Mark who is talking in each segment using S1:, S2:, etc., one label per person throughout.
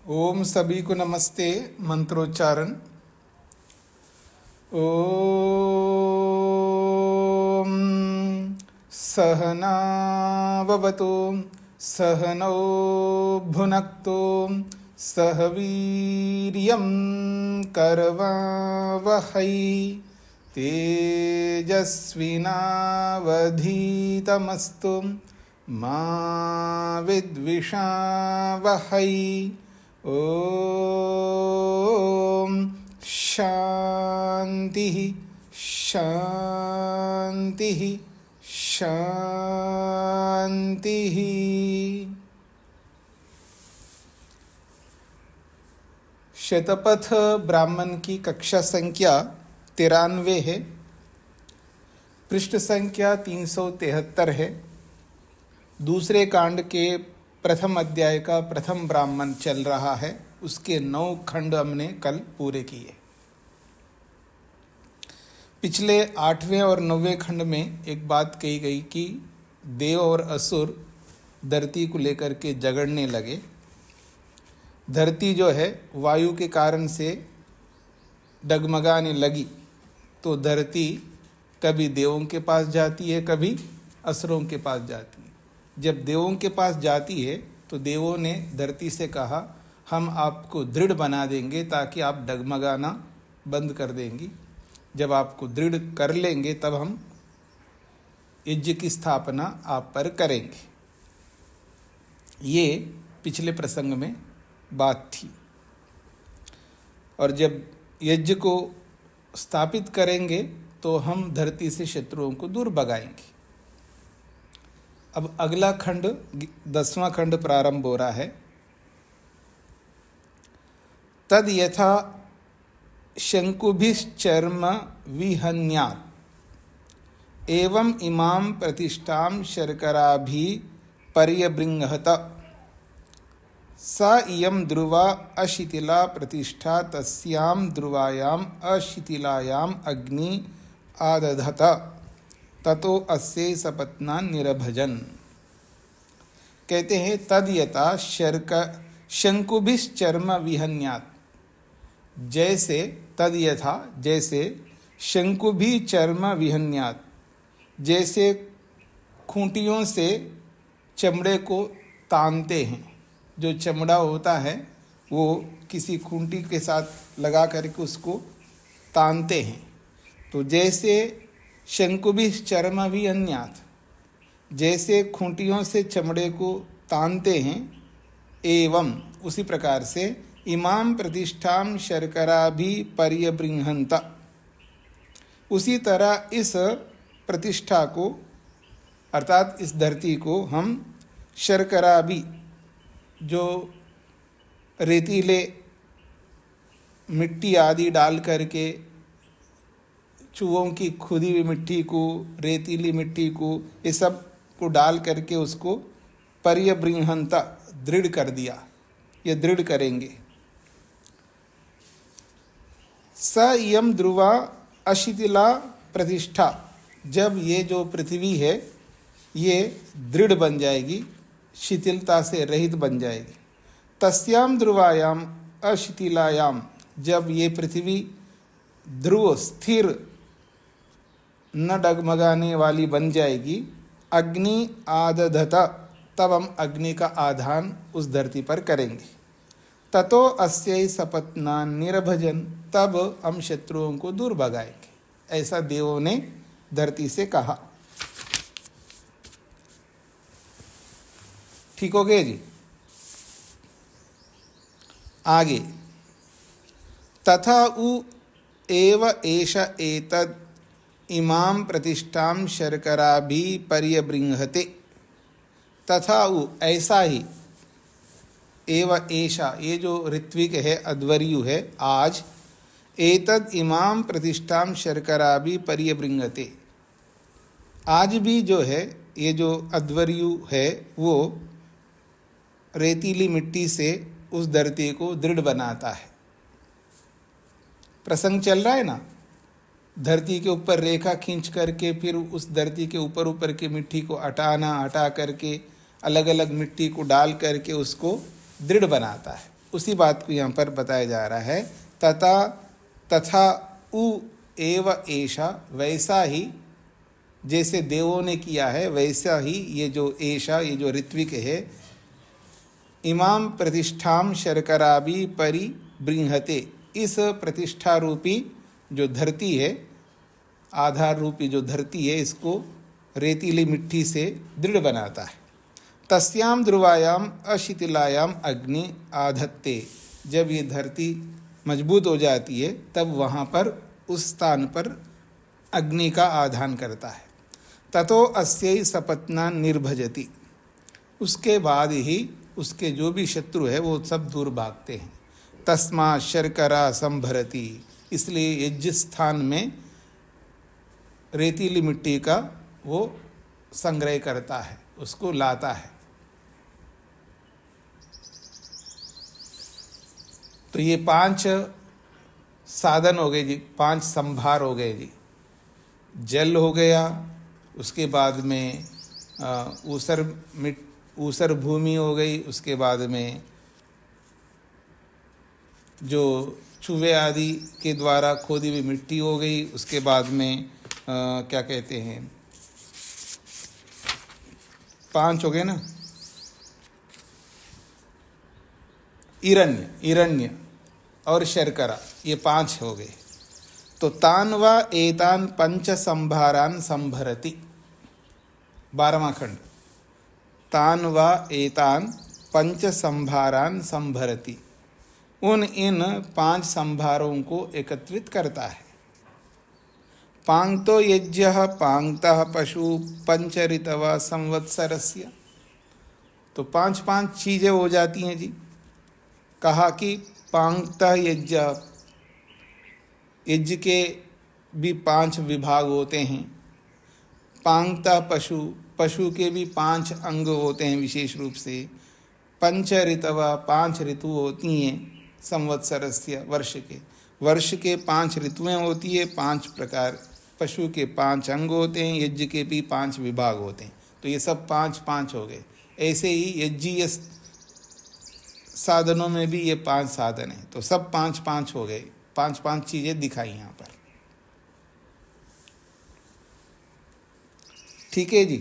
S1: ओम सभी को नमस्ते। मंत्रोच्चारण। ओम सहना ववतु सहनौ भुनक्तु सह वीर्यं करवावहै तेजस्विनावधीतमस्तु मा विद्विषावहै। ओम शांति शांति शांति। शतपथ ब्राह्मण की कक्षा संख्या 93 है। पृष्ठ संख्या 373 है। दूसरे कांड के प्रथम अध्याय का प्रथम ब्राह्मण चल रहा है। उसके 9 खंड हमने कल पूरे किए। पिछले 8वें और 9वें खंड में एक बात कही गई कि देव और असुर धरती को लेकर के झगड़ने लगे। धरती जो है वायु के कारण से डगमगाने लगी, तो धरती कभी देवों के पास जाती है, कभी असुरों के पास जाती है। जब देवों के पास जाती है तो देवों ने धरती से कहा, हम आपको दृढ़ बना देंगे ताकि आप डगमगाना बंद कर देंगी। जब आपको दृढ़ कर लेंगे तब हम यज्ञ की स्थापना आप पर करेंगे। ये पिछले प्रसंग में बात थी। और जब यज्ञ को स्थापित करेंगे तो हम धरती से शत्रुओं को दूर भगाएंगे। अब अगला खंड 10वां खंड प्रारंभ हो रहा है। तद यथा शंकुभिश्चर्म विहन्यात् एवं इमां प्रतिष्ठां शर्कराभि पर्यबृंहत सा इयं ध्रुवा अशिथिला प्रतिष्ठा तस्यां ध्रुवायाम् अशिथिलायाम् अग्नि आदधत ततो अस्ये सपत्ना निरभजन। कहते हैं तद यथा शंकुभिश्चर्म विहन्यात्, जैसे तद यथा जैसे शंकुभि चर्म विहन्यात्, जैसे खूंटियों से चमड़े को तानते हैं। जो चमड़ा होता है वो किसी खूंटी के साथ लगा करके उसको तानते हैं। तो जैसे शंकुभिश्चर्म विहन्यात्, जैसे खूंटियों से चमड़े को तानते हैं, एवं उसी प्रकार से इमाम प्रतिष्ठां शर्कराभि पर्यबृंहन्त, उसी तरह इस प्रतिष्ठा को अर्थात इस धरती को हम शर्कराभि, जो रेतीले मिट्टी आदि डाल करके चूहों की खुदी हुई मिट्टी को, रेतीली मिट्टी को, ये सब को डाल करके उसको पर्यबृंहन्त दृढ़ कर दिया। ये दृढ़ करेंगे। स इयं ध्रुवा अशिथिला प्रतिष्ठा, जब ये जो पृथ्वी है ये दृढ़ बन जाएगी, शिथिलता से रहित बन जाएगी। तस्याम ध्रुवायाम अशिथिलायाम, जब ये पृथ्वी ध्रुव स्थिर न डगमगाने वाली बन जाएगी, अग्नि आदधत, तब हम अग्नि का आधान उस धरती पर करेंगे। ततो अस्यै सपत्ना निरभजन, तब हम शत्रुओं को दूर भगाएंगे। ऐसा देवों ने धरती से कहा। ठीक हो गए जी। आगे तथा उ एव एष एतद् इमां प्रतिष्ठां शर्कराभि पर्यबृंहते। तथा उ, ऐसा ही, एव एषा, ये जो ऋत्विक है, अध्वर्यु है, आज एतद् इमां प्रतिष्ठां शर्कराभि पर्यबृंहते, आज भी जो है ये जो अध्वर्यु है वो रेतीली मिट्टी से उस धरती को दृढ़ बनाता है। प्रसंग चल रहा है ना, धरती के ऊपर रेखा खींच करके फिर उस धरती के ऊपर ऊपर की मिट्टी को हटा करके अलग अलग मिट्टी को डाल करके उसको दृढ़ बनाता है। उसी बात को यहाँ पर बताया जा रहा है। तथा उ एव ऐशा, वैसा ही जैसे देवों ने किया है वैसा ही ये जो ऐशा, ये जो ऋत्विक है, इमाम प्रतिष्ठाम शर्कराभि परिबृंहते, इस प्रतिष्ठा रूपी जो धरती है, आधार रूपी जो धरती है, इसको रेतीली मिट्टी से दृढ़ बनाता है। तस्याम ध्रुवायाम अशिथिलायाम अग्नि आधत्ते, जब ये धरती मजबूत हो जाती है तब वहाँ पर उस स्थान पर अग्नि का आधान करता है। ततो अस्यै सपत्ना निर्भजति, उसके बाद ही उसके जो भी शत्रु है वो सब दूर भागते हैं। तस्मा शर्करा संभरति, इसलिए यज्ञ स्थान में रेतीली मिट्टी का वो संग्रह करता है, उसको लाता है। तो ये 5 साधन हो गए जी, 5 संभार हो गए जी। जल हो गया, उसके बाद में ऊसर भूमि हो गई, उसके बाद में जो चूहे आदि के द्वारा खोदी हुई मिट्टी हो गई, उसके बाद में क्या कहते हैं, 5 हो गए ना, हिरण्य और शर्करा, ये 5 हो गए। तो तान व एतान पंच संभारान संभरति, 12वां खंड, तान व एतान पंच संभारान संभरति, उन इन 5 संभारों को एकत्रित करता है। पांगतो यज्ञः पांगतः पशु पंचरितव संवत्सरस्य, तो 5 चीजें हो जाती हैं जी। कहा कि पांगतः यज्ञ, यज्ञ के भी 5 विभाग होते हैं। पांगतः पशु, पशु के भी 5 अंग होते हैं विशेष रूप से। पंच ऋतव, 5 ऋतु होती हैं संवत्सरस्य, वर्ष के 5 ऋतुएं होती है। 5 प्रकार पशु के 5 अंग होते हैं, यज्ञ के भी 5 विभाग होते हैं। तो ये सब 5 हो गए। ऐसे ही यज्ञीय साधनों में भी ये 5 साधन हैं, तो सब 5 हो गए। 5 चीजें दिखाई यहाँ पर। ठीक है जी,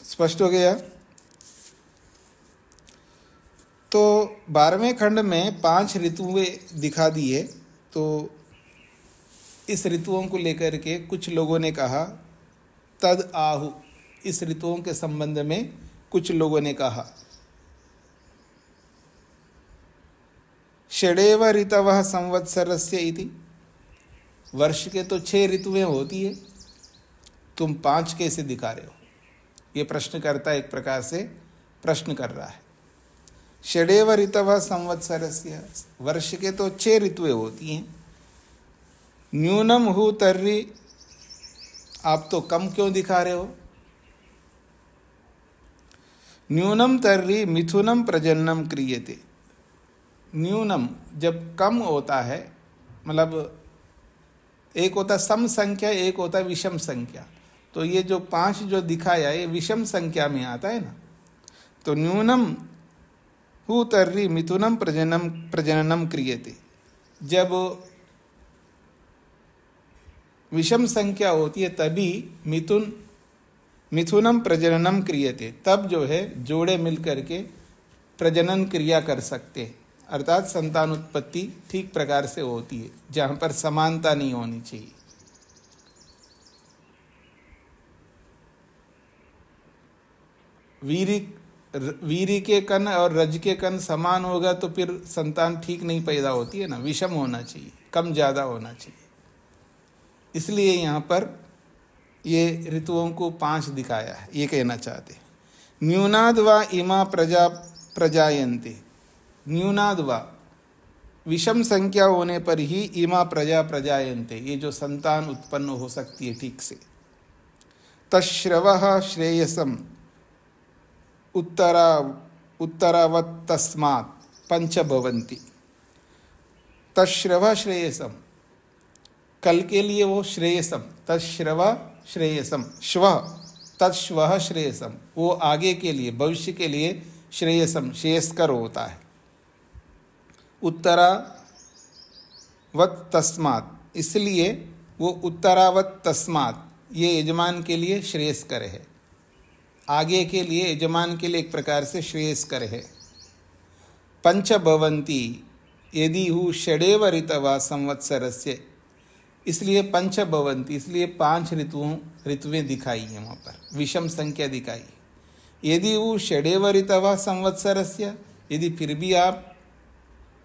S1: स्पष्ट हो गया। तो 12वें खंड में 5 ऋतुएं दिखा दी है। तो इस ऋतुओं को लेकर के कुछ लोगों ने कहा तद आहु, इस ऋतुओं के संबंध में कुछ लोगों ने कहा षडेव ऋतवः संवत्सरस्य इति, वर्ष के तो 6 ऋतुएं होती है, तुम 5 कैसे दिखा रहे हो? ये प्रश्नकर्ता एक प्रकार से प्रश्न कर रहा है। षडेव ऋतवः संवत्सरस्य, वर्ष के तो 6 ऋतुएं होती हैं। न्यूनम हु तर्हि, आप तो कम क्यों दिखा रहे हो? न्यूनम तर्हि मिथुनम प्रजननम क्रियते, न्यूनम जब कम होता है, मतलब एक होता सम संख्या, एक होता विषम संख्या। तो ये जो 5 जो दिखाया ये विषम संख्या में आता है ना। तो न्यूनम हु तर्हि मिथुनम प्रजननम क्रियते, जब विषम संख्या होती है तभी मिथुनम प्रजननम क्रियते, तब जो है जोड़े मिलकर के प्रजनन क्रिया कर सकते हैं, अर्थात संतान उत्पत्ति ठीक प्रकार से होती है, जहां पर समानता नहीं होनी चाहिए। वीरी के कण और रज के कण समान होगा तो फिर संतान ठीक नहीं पैदा होती है ना, विषम होना चाहिए, कम ज्यादा होना चाहिए। इसलिए यहाँ पर ये ऋतुओं को 5 दिखाया है, ये कहना चाहते। न्यूनाद वा इमा प्रजा प्रजायन्ते, न्यूनाद वा विषम संख्या होने पर ही इमा प्रजा प्रजायन्ते, ये जो संतान उत्पन्न हो सकती है ठीक से। तश्रवः श्रेयसम उत्तरावत् तस्मात् पंच भवन्ति। तश्रव श्रेयसम, कल के लिए वो श्रेयसम, तश्रव श्रेयसम, श्व तत्श्व श्रेयसम, वो आगे के लिए भविष्य के लिए श्रेयसम श्रेयस्कर होता है। उत्तरावत तस्मात्, इसलिए वो उत्तरावत तस्मात् ये यजमान के लिए श्रेयस्कर है, आगे के लिए यजमान के लिए एक प्रकार से श्रेयस्कर है। पंच भवन्ति यदि हु षडेव ऋतवा संवत्सरस्य, इसलिए पंच भवन्ति, इसलिए 5 ऋतुएं दिखाई है वहाँ पर, विषम संख्या दिखाई। यदि वो षडेव ऋतवा संवत्सरस्य, यदि फिर भी आप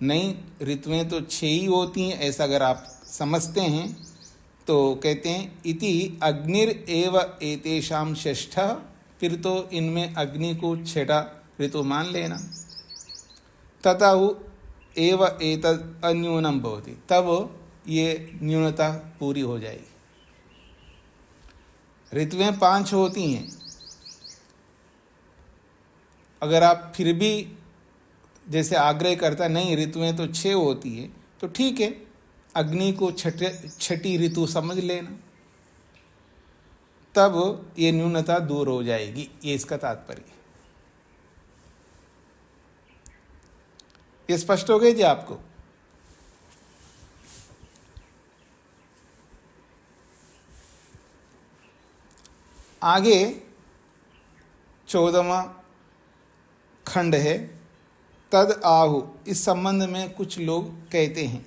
S1: नहीं, ऋतुएं तो 6 ही होती हैं, ऐसा अगर आप समझते हैं तो कहते हैं इति अग्निर एव एतेषां षष्ठः, फिर तो इनमें अग्नि को 6ठा ऋतु मान लेना। तथा एव एतद् अन्यूनं भवति, तब ये न्यूनता पूरी हो जाएगी। ऋतुएं 5 होती हैं, अगर आप फिर भी जैसे आग्रह करता नहीं ऋतुएं तो 6 होती है, तो ठीक है, अग्नि को छठी ऋतु समझ लेना, तब ये न्यूनता दूर हो जाएगी, ये इसका तात्पर्य है। ये स्पष्ट हो गई जी आपको? आगे 14वां खंड है तद आहु। इस संबंध में कुछ लोग कहते हैं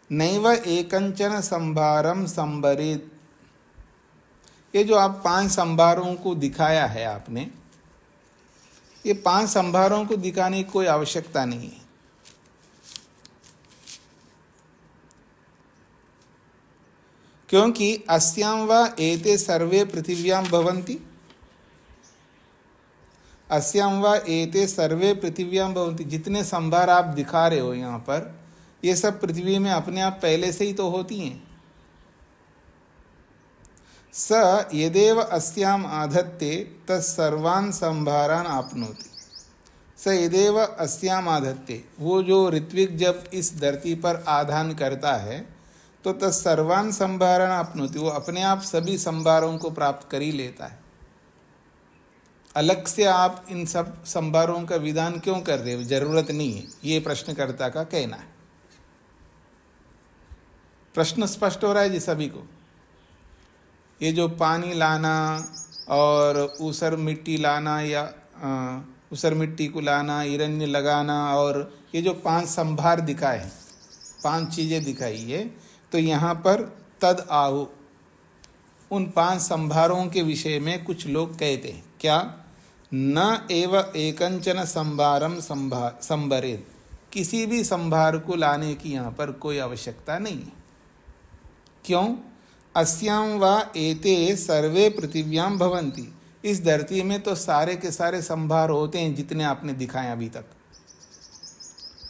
S1: नैव एकंचन संभारम संभरेत, ये जो आप 5 संभारों को दिखाया है आपने, ये 5 संभारों को दिखाने की कोई आवश्यकता नहीं है। क्योंकि अस्यां वा एते सर्वे पृथिव्यां भवन्ति, अस्यां वा एते सर्वे पृथिव्यां भवन्ति, जितने संभार आप दिखा रहे हो यहाँ पर, ये सब पृथ्वी में अपने आप पहले से ही तो होती हैं। स यदेव अस्याम आधत्ते तत्सर्वान् संभारान् आपनोति। स यदेव अस्याम आधत्ते, वो जो ऋत्विक जब इस धरती पर आधान करता है तो तत्सर्वान् संभारान् आपनोति, वो अपने आप सभी संभारों को प्राप्त कर ही लेता है। अलग से आप इन सब संभारों का विधान क्यों कर रहे हो, जरूरत नहीं है, ये प्रश्नकर्ता का कहना है। प्रश्न स्पष्ट हो रहा है जी सभी को? ये जो पानी लाना और ऊसर मिट्टी लाना या ऊसर मिट्टी को लाना, हिरण्य लगाना, और ये जो 5 संभार दिखाए हैं, 5 चीज़ें दिखाई है, तो यहाँ पर तद आहु, उन 5 संभारों के विषय में कुछ लोग कहते हैं क्या, न एव एकंचन संभारम संभरेत, किसी भी संभार को लाने की यहाँ पर कोई आवश्यकता नहीं है। क्यों? अस्यां वा एते सर्वे पृथिव्यां भवन्ति, इस धरती में तो सारे के सारे संभार होते हैं जितने आपने दिखाए अभी तक।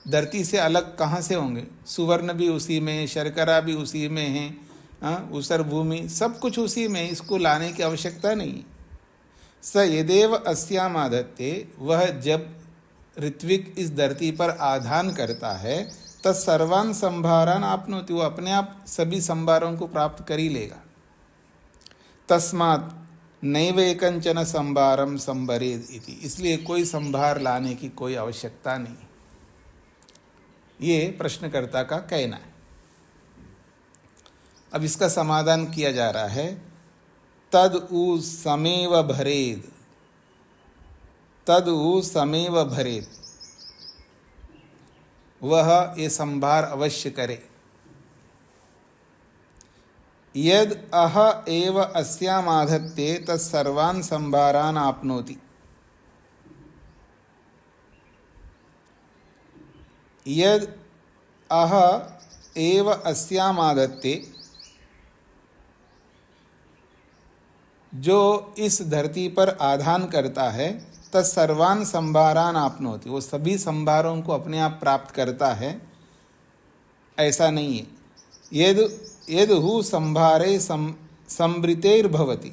S1: धरती से अलग कहाँ से होंगे? सुवर्ण भी उसी में है, शर्करा भी उसी में है, ऊसर भूमि सब कुछ उसी में, इसको लाने की आवश्यकता नहीं। स यदेव अस्याम आधत्ते, वह जब ऋत्विक इस धरती पर आधान करता है, तत्सर्वान् संभारान् आपनोति, वो अपने आप सभी संभारों को प्राप्त कर ही लेगा। तस्मात् नैव एकंचन संभारम संभरेद इति, इसलिए कोई संभार लाने की कोई आवश्यकता नहीं, ये प्रश्नकर्ता का कहना है। अब इसका समाधान किया जा रहा है, तद उ समेव भरेद, तद उ समेव भरेद, वह ये संभार अवश्य करे। यद अह एव अस्याम आधत्ते तत्सर्वान् संभारान् आपनोति, यद अह एव अस्याम आधत्ते, जो इस धरती पर आधान करता है, तत्सर्वान् संभारान् आपनोति, वो सभी संभारों को अपने आप प्राप्त करता है, ऐसा नहीं है। यद हु संभारे संवृतेर्भवति,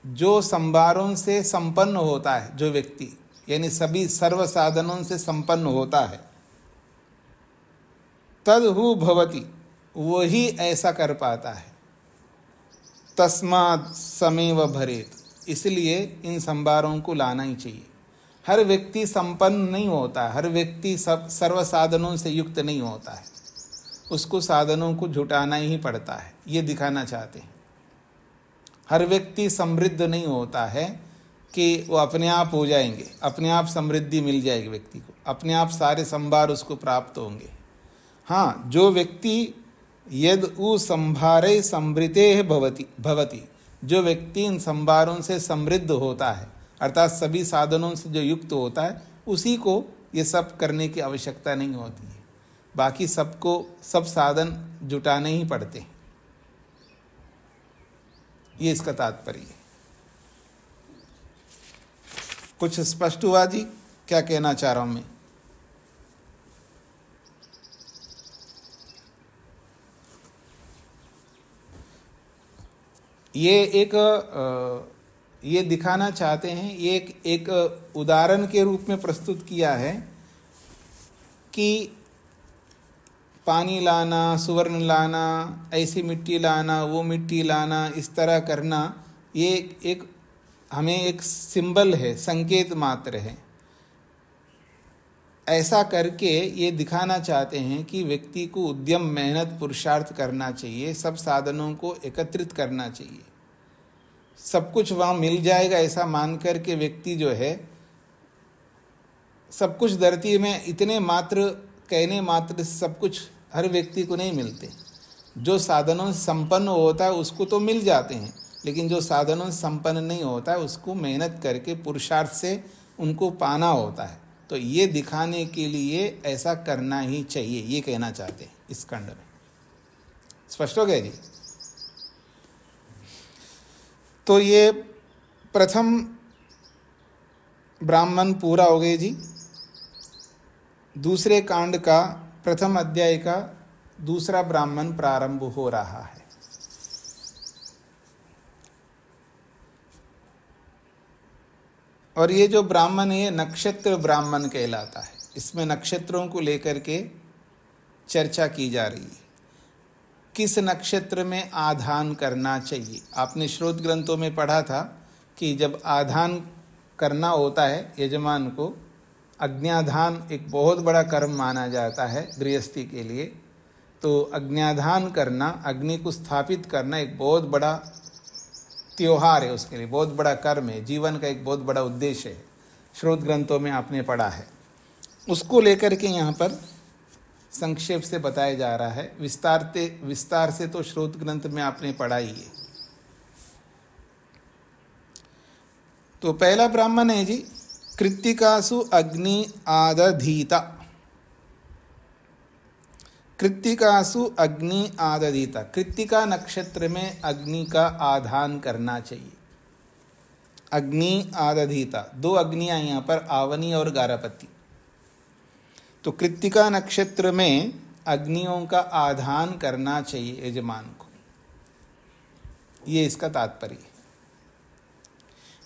S1: जो संभारों से संपन्न होता है जो व्यक्ति, यानी सभी सर्व साधनों से संपन्न होता है, तद हु भवति, वही ऐसा कर पाता है। तस्मात् समेव भरेत, इसलिए इन संभारों को लाना ही चाहिए। हर व्यक्ति संपन्न नहीं होता, हर व्यक्ति सब सर्व साधनों से युक्त नहीं होता है, उसको साधनों को जुटाना ही पड़ता है, ये दिखाना चाहते हैं। हर व्यक्ति समृद्ध नहीं होता है कि वो अपने आप हो जाएंगे, अपने आप समृद्धि मिल जाएगी व्यक्ति को, अपने आप सारे संभार उसको प्राप्त होंगे। हाँ, जो व्यक्ति यद उ संभारे समृते भवति, जो व्यक्ति इन संभारों से समृद्ध होता है, अर्थात सभी साधनों से जो युक्त होता है, उसी को ये सब करने की आवश्यकता नहीं होती है। बाकी सबको सब साधन जुटाने ही पड़ते हैं, ये इसका तात्पर्य है। कुछ स्पष्ट हुआ जी, क्या कहना चाह रहा हूं मैं? ये दिखाना चाहते हैं, ये एक उदाहरण के रूप में प्रस्तुत किया है कि पानी लाना, सुवर्ण लाना, ऐसी मिट्टी लाना, वो मिट्टी लाना, इस तरह करना, ये एक हमें एक सिंबल है, संकेत मात्र है। ऐसा करके ये दिखाना चाहते हैं कि व्यक्ति को उद्यम, मेहनत, पुरुषार्थ करना चाहिए, सब साधनों को एकत्रित करना चाहिए, सब कुछ वहाँ मिल जाएगा ऐसा मान कर के व्यक्ति जो है, सब कुछ धरती में इतने मात्र कहने मात्र से सब कुछ हर व्यक्ति को नहीं मिलते। जो साधनों से संपन्न होता है उसको तो मिल जाते हैं, लेकिन जो साधनों से संपन्न नहीं होता है उसको मेहनत करके पुरुषार्थ से उनको पाना होता है। तो ये दिखाने के लिए ऐसा करना ही चाहिए, ये कहना चाहते हैं इस खंड में। स्पष्ट हो गया जी? तो ये प्रथम ब्राह्मण पूरा हो गए जी। दूसरे कांड का प्रथम अध्याय का दूसरा ब्राह्मण प्रारंभ हो रहा है। और ये जो ब्राह्मण है, नक्षत्र ब्राह्मण कहलाता है। इसमें नक्षत्रों को लेकर के चर्चा की जा रही है। किस नक्षत्र में आधान करना चाहिए? आपने श्रोत ग्रंथों में पढ़ा था कि जब आधान करना होता है यजमान को, अग्न्याधान एक बहुत बड़ा कर्म माना जाता है गृहस्थी के लिए। तो अग्न्याधान करना, अग्नि को स्थापित करना एक बहुत बड़ा त्योहार है, उसके लिए बहुत बड़ा कर्म है, जीवन का एक बहुत बड़ा उद्देश्य है। श्रोत ग्रंथों में आपने पढ़ा है। उसको लेकर के यहाँ पर संक्षेप से बताया जा रहा है। विस्तार से तो श्रोत ग्रंथ में आपने पढ़ा ही है। तो पहला ब्राह्मण है जी, कृत्तिकासु अग्नि आदधीता। कृत्तिकासु अग्नि आदधीता, कृत्तिका नक्षत्र में अग्नि का आधान करना चाहिए। अग्नि आदधीता, दो अग्नियां यहाँ पर, आवनी और गारपति। तो कृत्तिका नक्षत्र में अग्नियों का आधान करना चाहिए यजमान को, ये इसका तात्पर्य है।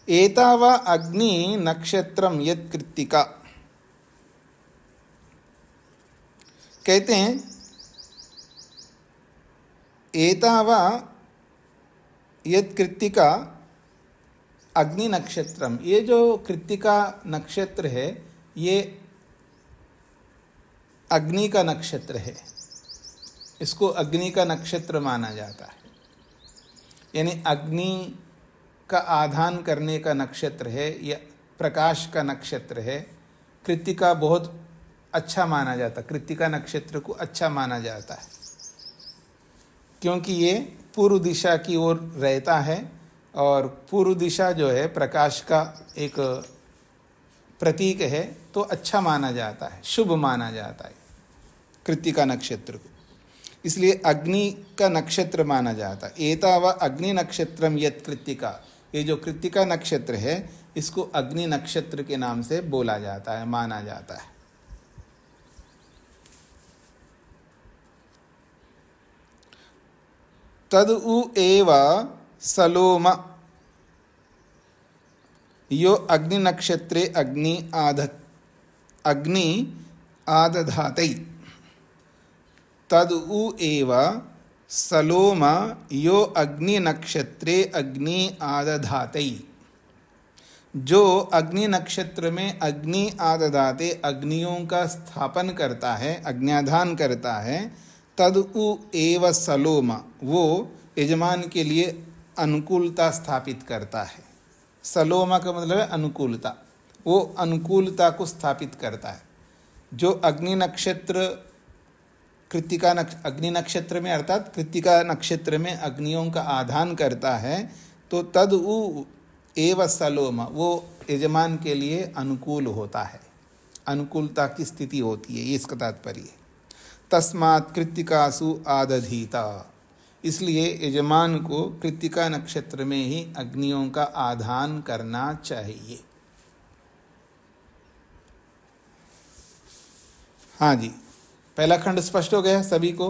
S1: एतावा अग्नि नक्षत्रम यत् कृत्तिका, कहते हैं एतावा यत् कृत्तिका अग्नि नक्षत्रम, ये जो कृत्तिका नक्षत्र है ये अग्नि का नक्षत्र है, इसको अग्नि का नक्षत्र माना जाता है। यानी अग्नि का आधान करने का नक्षत्र है, या प्रकाश का नक्षत्र है। कृत्तिका बहुत अच्छा माना जाता है, कृत्तिका नक्षत्र को अच्छा माना जाता है, क्योंकि ये पूर्व दिशा की ओर रहता है, और पूर्व दिशा जो है प्रकाश का एक प्रतीक है, तो अच्छा माना जाता है, शुभ माना जाता है कृत्तिका नक्षत्र को, इसलिए अग्नि का नक्षत्र माना जाता है। एतावा अग्नि नक्षत्रम यत् कृत्तिका, ये जो कृत्तिका नक्षत्र है इसको अग्नि नक्षत्र के नाम से बोला जाता है, माना जाता है। तद उ एव सलोम यो अग्नि नक्षत्रे अग्नि आदधातै। तद उ एव सलोम यो अग्नि नक्षत्रे अग्नि आदधातै। जो अग्नि नक्षत्र में अग्नि आददाते अग्नियों का स्थापन करता है, अग्न्याधान करता है, तद उ एव सलोम, वो यजमान के लिए अनुकूलता स्थापित करता है। सलोमा का मतलब है अनुकूलता, वो अनुकूलता को स्थापित करता है। जो अग्नि नक्षत्र अग्नि नक्षत्र में अर्थात कृत्तिका नक्षत्र में अग्नियों का आधान करता है, तो तद उ एव सलोम, वो यजमान के लिए अनुकूल होता है, अनुकूलता की स्थिति होती है, ये इसका तात्पर्य है। तस्मात् कृत्तिकासु आदधीता, इसलिए यजमान को कृत्तिका नक्षत्र में ही अग्नियों का आधान करना चाहिए। हाँ जी, पहला खंड स्पष्ट हो गया सभी को।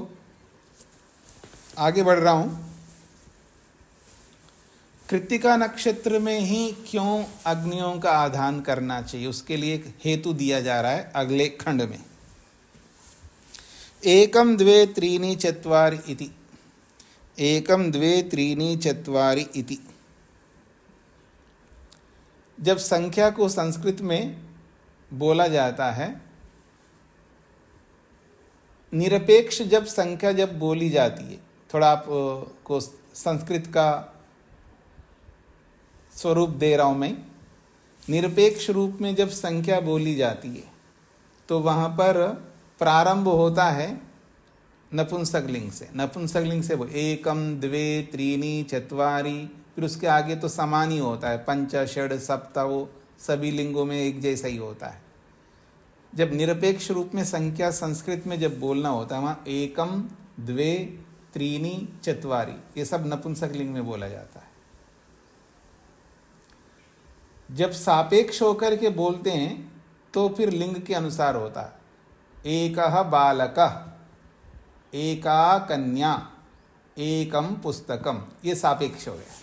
S1: आगे बढ़ रहा हूं। कृत्तिका नक्षत्र में ही क्यों अग्नियों का आधान करना चाहिए, उसके लिए एक हेतु दिया जा रहा है अगले खंड में। एकम द्वे त्रीणि चत्वारि इति, एकम द्वे त्रीणि चत्वारि इति। जब संख्या को संस्कृत में बोला जाता है, निरपेक्ष जब संख्या जब बोली जाती है, थोड़ा आप को संस्कृत का स्वरूप दे रहा हूं मैं। निरपेक्ष रूप में जब संख्या बोली जाती है तो वहां पर प्रारंभ होता है नपुंसकलिंग से। नपुंसकलिंग से वो एकम द्वे त्रीणि चत्वारि, फिर उसके आगे तो समान ही होता है, पंच षड सप्त, वो सभी लिंगों में एक जैसा ही होता है। जब निरपेक्ष रूप में संख्या संस्कृत में जब बोलना होता है, वहाँ एकम द्वे त्रीणि चत्वारि, ये सब नपुंसकलिंग में बोला जाता है। जब सापेक्ष होकर के बोलते हैं तो फिर लिंग के अनुसार होता है। एकः बालकः, एका कन्या, एकम पुस्तकम, ये सापेक्ष हो गया।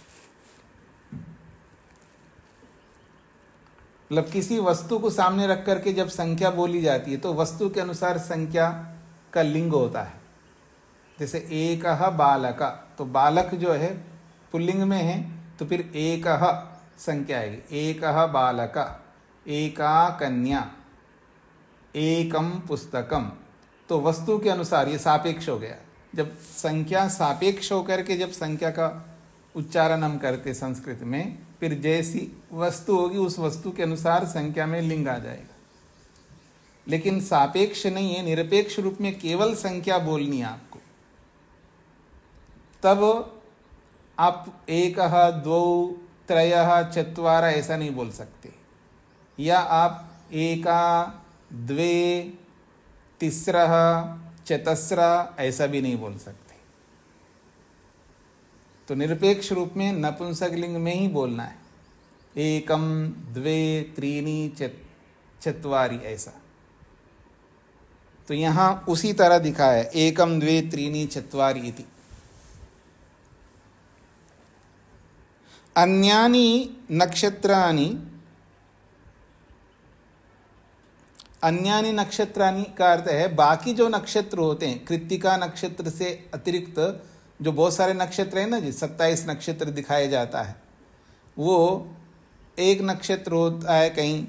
S1: मतलब किसी वस्तु को सामने रख करके जब संख्या बोली जाती है तो वस्तु के अनुसार संख्या का लिंग होता है। जैसे एकः बालका, तो बालक जो है पुल्लिंग में है तो फिर एकः संख्या आएगी। एकः बालका, एका कन्या, एकम पुस्तकम, तो वस्तु के अनुसार ये सापेक्ष हो गया। जब संख्या सापेक्ष होकर के जब संख्या का उच्चारण हम करते संस्कृत में, फिर जैसी वस्तु होगी उस वस्तु के अनुसार संख्या में लिंग आ जाएगा। लेकिन सापेक्ष नहीं है, निरपेक्ष रूप में केवल संख्या बोलनी है आपको। तब आप एकः द्वौ त्रयः चत्वारः ऐसा नहीं बोल सकते, या आप एका द्वे तिस्रः चतस्रः ऐसा भी नहीं बोल सकते। तो निरपेक्ष रूप में नपुंसकलिंग में ही बोलना है, एकम द्वे त्रीणि चत्वारि ऐसा। तो यहां उसी तरह दिखाया है, एकम द्वे त्रीणि चत्वारि इति। अन्यानि नक्षत्राणि, अन्यानि नक्षत्राणि का अर्थ है बाकी जो नक्षत्र होते हैं, कृत्तिका नक्षत्र से अतिरिक्त जो बहुत सारे नक्षत्र हैं ना जी, 27 नक्षत्र दिखाया जाता है, वो एक नक्षत्र होता है, कहीं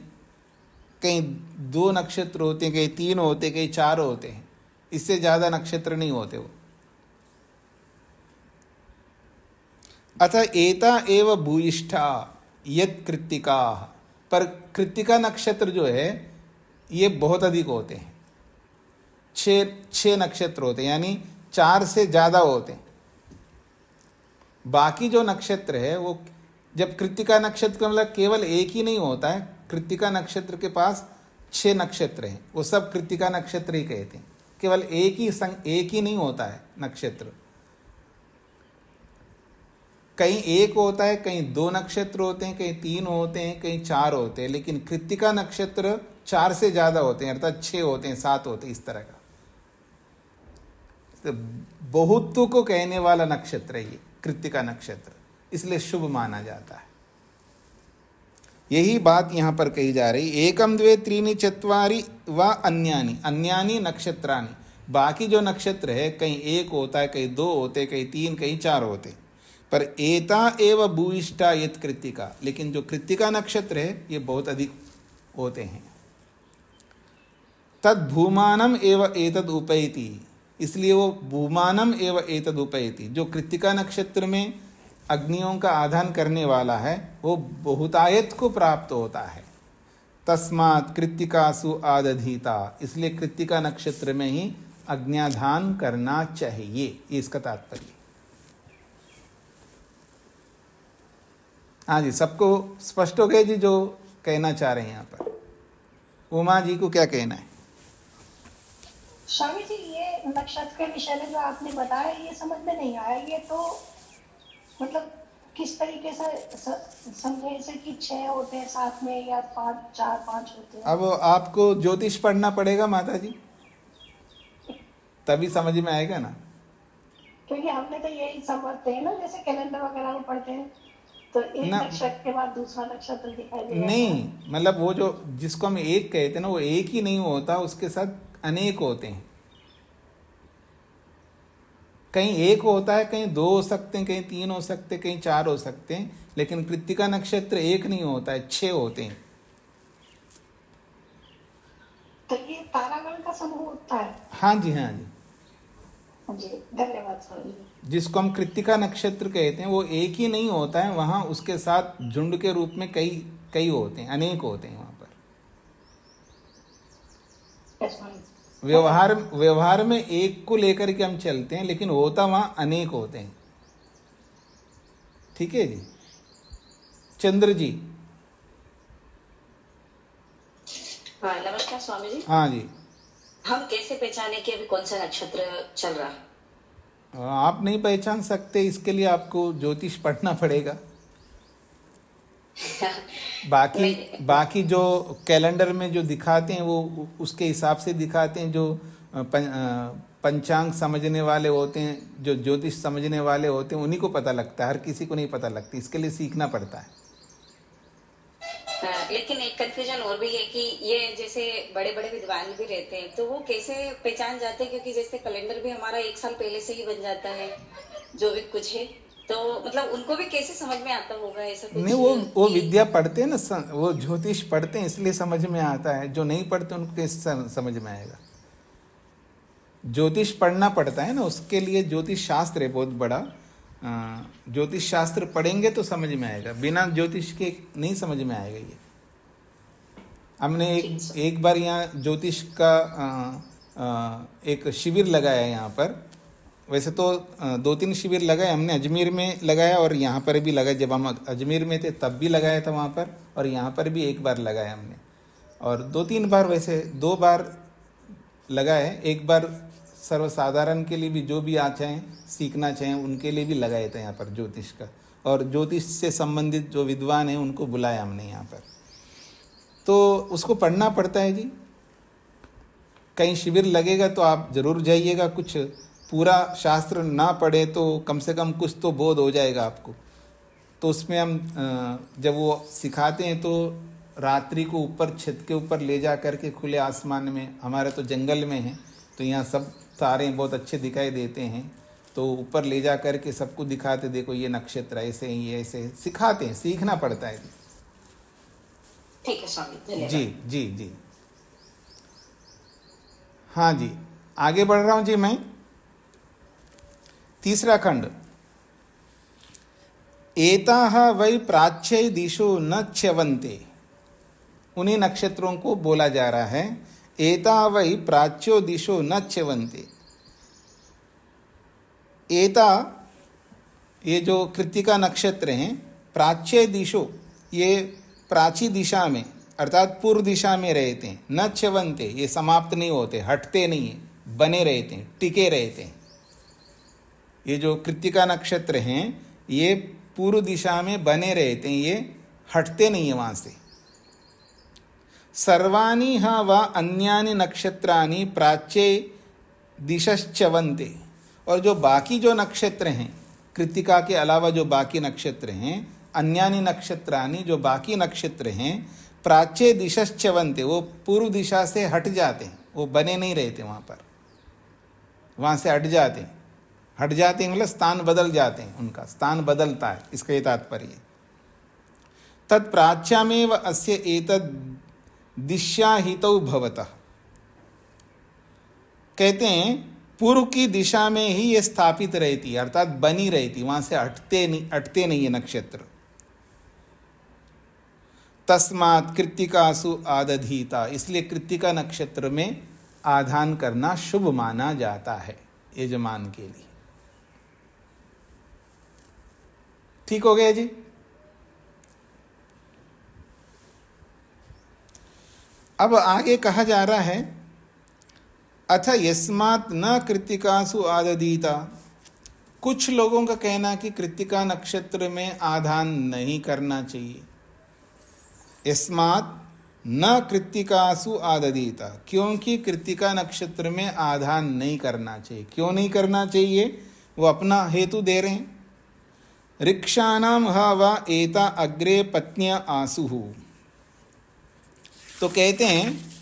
S1: कहीं 2 नक्षत्र होते हैं, कहीं 3 होते हैं, कहीं 4 होते हैं, इससे ज़्यादा नक्षत्र नहीं होते वो। अतः एता एव भूयिष्ठा यत् कृत्तिका, पर कृत्तिका नक्षत्र जो है ये बहुत अधिक होते हैं। 6 नक्षत्र होते हैं, यानी 4 से ज़्यादा होते हैं। बाकी जो नक्षत्र है वो, जब कृत्तिका नक्षत्र का मतलब केवल एक ही नहीं होता है, कृत्तिका नक्षत्र के पास 6 नक्षत्र हैं, वो सब कृत्तिका नक्षत्र ही कहते हैं। केवल एक ही नहीं होता है नक्षत्र, कहीं 1 होता है, कहीं 2 नक्षत्र होते हैं, कहीं 3 होते हैं, कहीं 4 होते हैं, लेकिन कृत्तिका नक्षत्र 4 से ज़्यादा होते हैं, अर्थात 6 होते हैं, 7 होते हैं, इस तरह का। तो बहुत्व को कहने वाला नक्षत्र है ये कृत्तिका नक्षत्र, इसलिए शुभ माना जाता है। यही बात यहाँ पर कही जा रही, एकम द्वे त्रीणि चत्वारि व अन्यानि, अन्यानि नक्षत्राणि, बाकी जो नक्षत्र है कहीं 1 होता है, कहीं 2 होते, कहीं 3, कहीं 4 होते। पर एता एव भूयिष्ठा यत कृत्तिका, लेकिन जो कृत्तिका नक्षत्र है ये बहुत अधिक होते हैं। तद भूमानम एव एतद उपैति, इसलिए वो भूमानम एव एतद उपैति, जो कृत्तिका नक्षत्र में अग्नियों का आधान करने वाला है वो बहुतायत को प्राप्त होता है। तस्मात् कृत्तिकासु आदधीता, इसलिए कृत्तिका नक्षत्र में ही अग्न्याधान करना चाहिए, ये इसका तात्पर्य। हाँ जी, सबको स्पष्ट हो गया जी जो कहना चाह रहे हैं यहाँ पर? उमा जी को क्या कहना है?
S2: स्वामी जी, ये नक्षत्र के विषय में जो आपने बताया ये समझ में नहीं आया। ये तो मतलब किस तरीके से समझे से कि 6 होते हैं साथ में या 5, 4, 5 होते हैं?
S1: अब आपको ज्योतिष पढ़ना पड़ेगा माता जी, तभी समझ में आएगा ना।
S2: क्योंकि हमने तो यही समझते हैं ना, जैसे कैलेंडर वगैरह में पढ़ते हैं तो एक नक्षत्र के बाद दूसरा नक्षत्र दिखाई देता है।
S1: नहीं, मतलब वो जो जिसको हम एक कहते हैं ना, वो एक ही नहीं होता, उसके साथ अनेक होते हैं। कहीं एक होता है, कहीं 2 हो सकते हैं, कहीं 3 हो सकते हैं, कहीं 4 हो सकते हैं, लेकिन कृत्तिका नक्षत्र एक नहीं होता है, 6 होते हैं।
S2: तो ये तारागण का समूह होता है?
S1: हाँ जी, हाँ जी
S2: जी, धन्यवाद स्वामी।
S1: जिसको हम कृत्तिका नक्षत्र कहते हैं वो एक ही नहीं होता है, वहां उसके साथ झुंड के रूप में कई कई होते हैं, अनेक होते हैं वहां पर। व्यवहार में एक को लेकर के हम चलते हैं, लेकिन होता वहां अनेक होते हैं। ठीक है जी। चंद्र जी।
S3: हाँ, नमस्कार स्वामी जी।
S1: हाँ जी।
S3: हम कैसे पहचाने कि अभी कौन सा नक्षत्र चल रहा है?
S1: आप नहीं पहचान सकते, इसके लिए आपको ज्योतिष पढ़ना पड़ेगा। बाकी जो कैलेंडर में जो दिखाते हैं वो उसके हिसाब से दिखाते हैं। जो पंचांग समझने वाले होते हैं, जो ज्योतिष समझने वाले होते हैं, उन्हीं को पता लगता है, हर किसी को नहीं पता लगती। इसके लिए सीखना पड़ता है।
S3: लेकिन एक कंफ्यूजन और भी है कि ये जैसे बड़े बड़े विद्वान भी रहते हैं तो वो कैसे पहचान जाते हैं? क्योंकि जैसे कैलेंडर भी हमारा 1 साल पहले से ही बन जाता है, जो भी कुछ है, तो मतलब उनको भी कैसे समझ में आता होगा ऐसा कुछ?
S1: नहीं, वो विद्या पढ़ते हैं ना, वो ज्योतिष पढ़ते हैं, इसलिए समझ में आता है। जो नहीं पढ़ते उनको कैसे समझ में आएगा? ज्योतिष पढ़ना पड़ता है ना, उसके लिए ज्योतिष शास्त्र है बहुत बड़ा। ज्योतिष शास्त्र पढ़ेंगे तो समझ में आएगा, बिना ज्योतिष के नहीं समझ में आएगा। ये हमने एक बार यहाँ ज्योतिष का एक शिविर लगाया यहाँ पर। वैसे तो 2-3 शिविर लगाए हमने, अजमेर में लगाया और यहाँ पर भी लगाया। जब हम अजमेर में थे तब भी लगाया था वहाँ पर, और यहाँ पर भी 1 बार लगाया हमने, और 2-3 बार, वैसे 2 बार लगाए। 1 बार सर्वसाधारण के लिए भी, जो भी आ चाहें सीखना चाहें उनके लिए भी लगाए थे यहाँ पर ज्योतिष का। और ज्योतिष से संबंधित जो विद्वान हैं उनको बुलाया हमने यहाँ पर। तो उसको पढ़ना पड़ता है जी। कहीं शिविर लगेगा तो आप जरूर जाइएगा। कुछ पूरा शास्त्र ना पढ़े तो कम से कम कुछ तो बोध हो जाएगा आपको। तो उसमें हम जब वो सिखाते हैं तो रात्रि को ऊपर छत के ऊपर ले जा करके खुले आसमान में, हमारे तो जंगल में है तो यहाँ सब तारे बहुत अच्छे दिखाई देते हैं, तो ऊपर ले जा करके सबको दिखाते, देखो ये नक्षत्र ऐसे ही, ऐसे सिखाते हैं। सीखना पड़ता है।
S3: ठीक है स्वामी, धन्यवाद।
S1: जी जी जी। हाँ जी, आगे बढ़ रहा हूं जी मैं। तीसरा खंड। एताः वै प्राच्य दिशो न च्यवन्ते, उन्हीं नक्षत्रों को बोला जा रहा है। एता वै प्राच्यो दिशो न च्यवन्ते। एता, ये जो कृत्तिका नक्षत्र हैं, प्राच्य दिशो, ये प्राची दिशा में अर्थात पूर्व दिशा में रहते हैं। न च्यवन्ते, ये समाप्त नहीं होते, हटते नहीं है, बने रहते हैं, टिके रहते हैं। ये जो कृत्तिका नक्षत्र हैं ये पूर्व दिशा में बने रहते हैं, ये हटते नहीं है वहां से। सर्वाणि ह व अन्यानि नक्षत्राणि प्राच्ये दिशश्चवन्ते, और जो बाकी जो नक्षत्र हैं, कृत्तिका के अलावा जो बाकी नक्षत्र हैं, अन्यानि नक्षत्राणि, जो बाकी नक्षत्र हैं, प्राच्ये दिशश्चवन्ते, वो पूर्व दिशा से हट जाते हैं, वो बने नहीं रहते वहाँ पर, वहाँ से हट जाते हैं। हट जाते हैं मतलब स्थान बदल जाते हैं, उनका स्थान बदलता है, इसका ये तात्पर्य। तत्प्राच्यामेव अस्य एतद् दिशाहितौ भवतः, कहते हैं पूर्व की दिशा में ही ये स्थापित रहती है, अर्थात बनी रहती, वहां से हटते नहीं ये नक्षत्र। तस्मात् कृत्तिकासु आदधीता, इसलिए कृत्तिका नक्षत्र में आधान करना शुभ माना जाता है यजमान के लिए। ठीक हो गया जी। अब आगे कहा जा रहा है अथ यस्मात् न कृत्तिकासु आदधीता। कुछ लोगों का कहना कि कृत्तिका नक्षत्र में आधान नहीं करना चाहिए। यस्मात् न कृत्तिकासु आदधीता, क्योंकि कृत्तिका नक्षत्र में आधान नहीं करना चाहिए। क्यों नहीं करना चाहिए, वो अपना हेतु दे रहे हैं। ऋक्षाणाम ह वा एता अग्रे पत्न्या आसुहु, तो कहते हैं,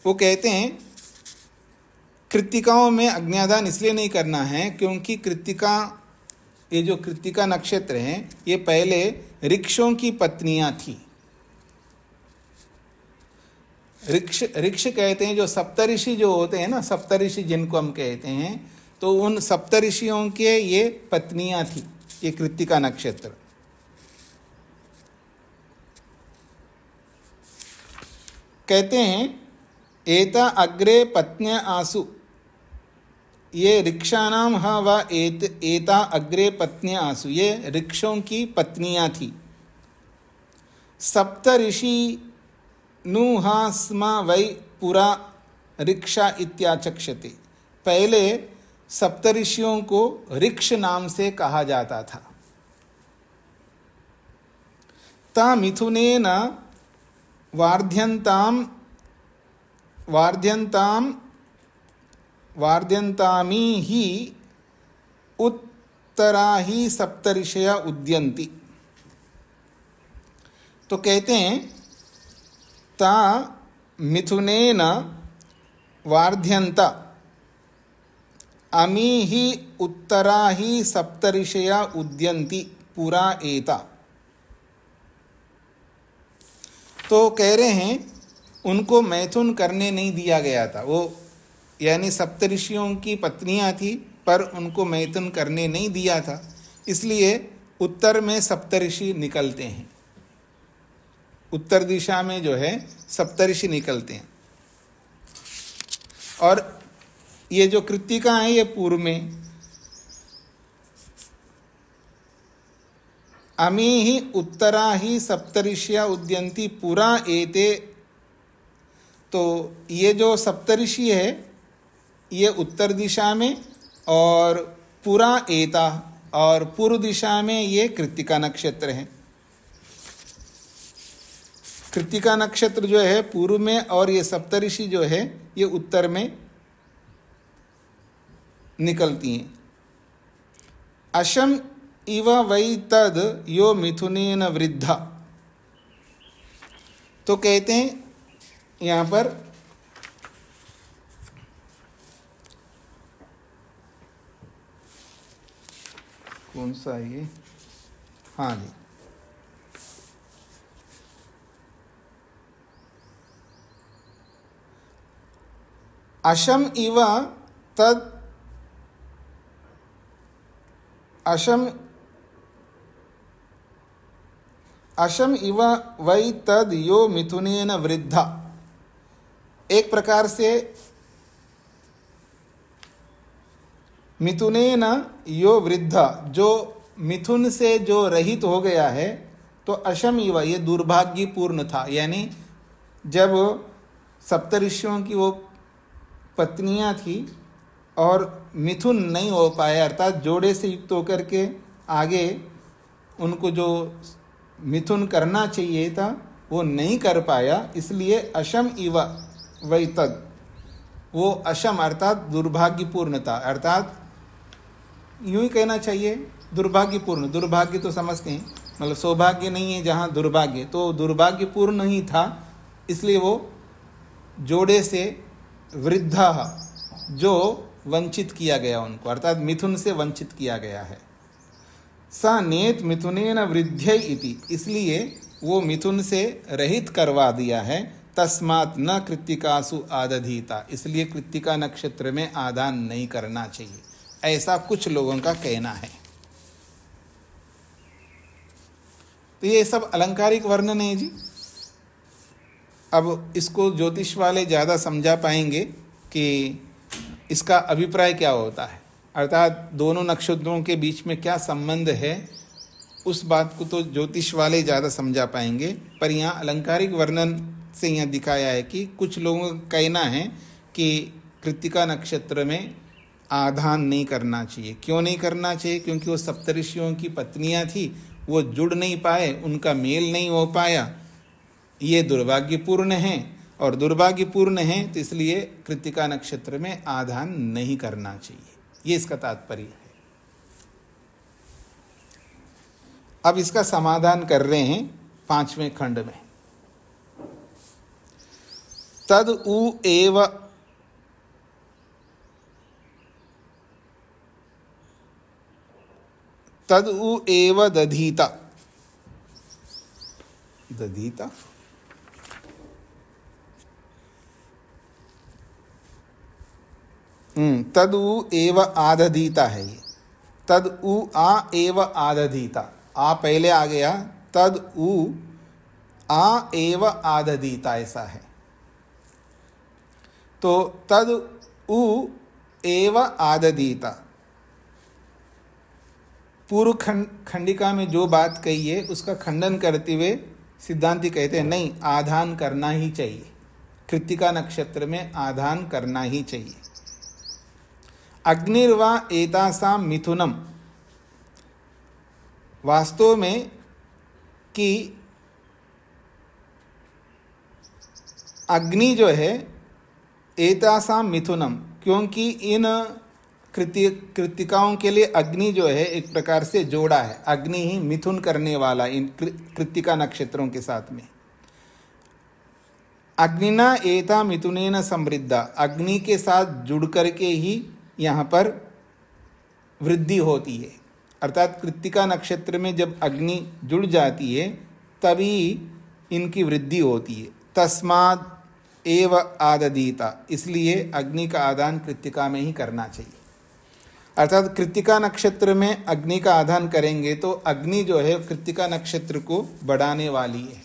S1: वो कहते हैं कृत्तिकाओं में अग्न्यादान इसलिए नहीं करना है क्योंकि कृत्तिका, ये जो कृत्तिका नक्षत्र हैं, ये पहले ऋक्षों की पत्नियां थी। ऋक्ष कहते हैं जो सप्तऋषि जो होते हैं ना, सप्तऋषि जिनको हम कहते हैं, तो उन सप्तऋषियों के ये पत्नियां थी ये कृत्तिका नक्षत्र। कहते हैं एता अग्रे पत्न्या आसु, ये ऋक्षाणाम ह व एता अग्रे पत्न्या आसु, ये ऋक्षों की पत्नियां थी। सप्तऋषि नुहा स्म वै पुरा ऋक्षा इत्याचक्षते, पहले सप्तऋषियों को ऋक्ष नाम से कहा जाता था। ता मिथुनेन वार्ध्यन्तामी ही उत्तरा ही सप्तऋषया उद्यन्ति, तो कहते हैं ता मिथुनेन वार्ध्यन्ता अमी ही उत्तरा ही सप्तऋषया उद्यन्ति पुरा एता, तो कह रहे हैं उनको मैथुन करने नहीं दिया गया था। वो यानी सप्तऋषियों की पत्नियां थी पर उनको मैथुन करने नहीं दिया था, इसलिए उत्तर में सप्तऋषि निकलते हैं। उत्तर दिशा में जो है सप्तऋषि निकलते हैं। और ये जो कृत्तिका है ये पूर्व में। अमी ही उत्तरा ही सप्तऋषिया उद्यन्ति पुरा एते, तो ये जो सप्तऋषि है ये उत्तर दिशा में, और पुरा एता, और पूर्व दिशा में ये कृत्तिका नक्षत्र है। कृत्तिका नक्षत्र जो है पूर्व में, और ये सप्तऋषि जो है ये उत्तर में निकलती हैं। अशम इव वै तद यो मिथुनेन वृद्धा, तो कहते हैं यहाँ पर कौन सा है ये, हाँ जी, अशम इव तद अशम इव वै तद यो मिथुनेन वृद्धा, एक प्रकार से मिथुनेन यो वृद्धा, जो मिथुन से जो रहित हो गया है, तो अशम इव ये दुर्भाग्यपूर्ण था। यानी जब सप्तऋषियों की वो पत्नियां थी और मिथुन नहीं हो पाया, अर्थात जोड़े से युक्त होकर के आगे उनको जो मिथुन करना चाहिए था वो नहीं कर पाया, इसलिए अशम इव वै तद, वो अशम अर्थात दुर्भाग्यपूर्ण था। अर्थात यूं ही कहना चाहिए दुर्भाग्यपूर्ण, दुर्भाग्य तो समझते हैं, मतलब सौभाग्य नहीं है जहाँ दुर्भाग्य, तो दुर्भाग्यपूर्ण ही था, इसलिए वो जोड़े से वृद्धा, जो वंचित किया गया उनको, अर्थात मिथुन से वंचित किया गया है। सा नेत मिथुनेन वृद्ध्यै इति, इसलिए वो मिथुन से रहित करवा दिया है। तस्मात् न कृत्तिकासु आदधीता, इसलिए कृत्तिका नक्षत्र में आदान नहीं करना चाहिए, ऐसा कुछ लोगों का कहना है। तो ये सब अलंकारिक वर्णन है जी। अब इसको ज्योतिष वाले ज़्यादा समझा पाएंगे कि इसका अभिप्राय क्या होता है, अर्थात दोनों नक्षत्रों के बीच में क्या संबंध है, उस बात को तो ज्योतिष वाले ज़्यादा समझा पाएंगे। पर यहाँ अलंकारिक वर्णन से यहाँ दिखाया है कि कुछ लोगों का कहना है कि कृत्तिका नक्षत्र में आधान नहीं करना चाहिए। क्यों नहीं करना चाहिए? क्योंकि वो सप्तऋषियों की पत्नियां थी, वो जुड़ नहीं पाए, उनका मेल नहीं हो पाया, ये दुर्भाग्यपूर्ण है। और दुर्भाग्यपूर्ण है तो इसलिए कृत्तिका नक्षत्र में आधान नहीं करना चाहिए, ये इसका तात्पर्य है। अब इसका समाधान कर रहे हैं 5वें खंड में। तद उ एव तद उ एव दधीता, दधीता तद उ एव आदधीता है ये। तद उ आ एव आदधीता, आ पहले आ गया, तद उ आ एव आदधीता ऐसा है। तो तद उ एव आदधीता, पूर्व खंडिका में जो बात कही है उसका खंडन करते हुए सिद्धांती कहते हैं नहीं, आधान करना ही चाहिए, कृत्तिका नक्षत्र में आधान करना ही चाहिए। अग्निर्वा एतासाम मिथुनम, वास्तव में कि अग्नि जो है एतासाम मिथुनम, क्योंकि इन कृत्तिकाओं के लिए अग्नि जो है एक प्रकार से जोड़ा है, अग्नि ही मिथुन करने वाला इन कृत्तिका नक्षत्रों के साथ में। अग्निना एता मिथुनेन समृद्धा, अग्नि के साथ जुड़ करके ही यहाँ पर वृद्धि होती है, अर्थात कृत्तिका नक्षत्र में जब अग्नि जुड़ जाती है तभी इनकी वृद्धि होती है। तस्मात् एव आदधीता, इसलिए अग्नि का आदान कृत्तिका में ही करना चाहिए। अर्थात कृत्तिका नक्षत्र में अग्नि का आदान करेंगे तो अग्नि जो है कृत्तिका नक्षत्र को बढ़ाने वाली है,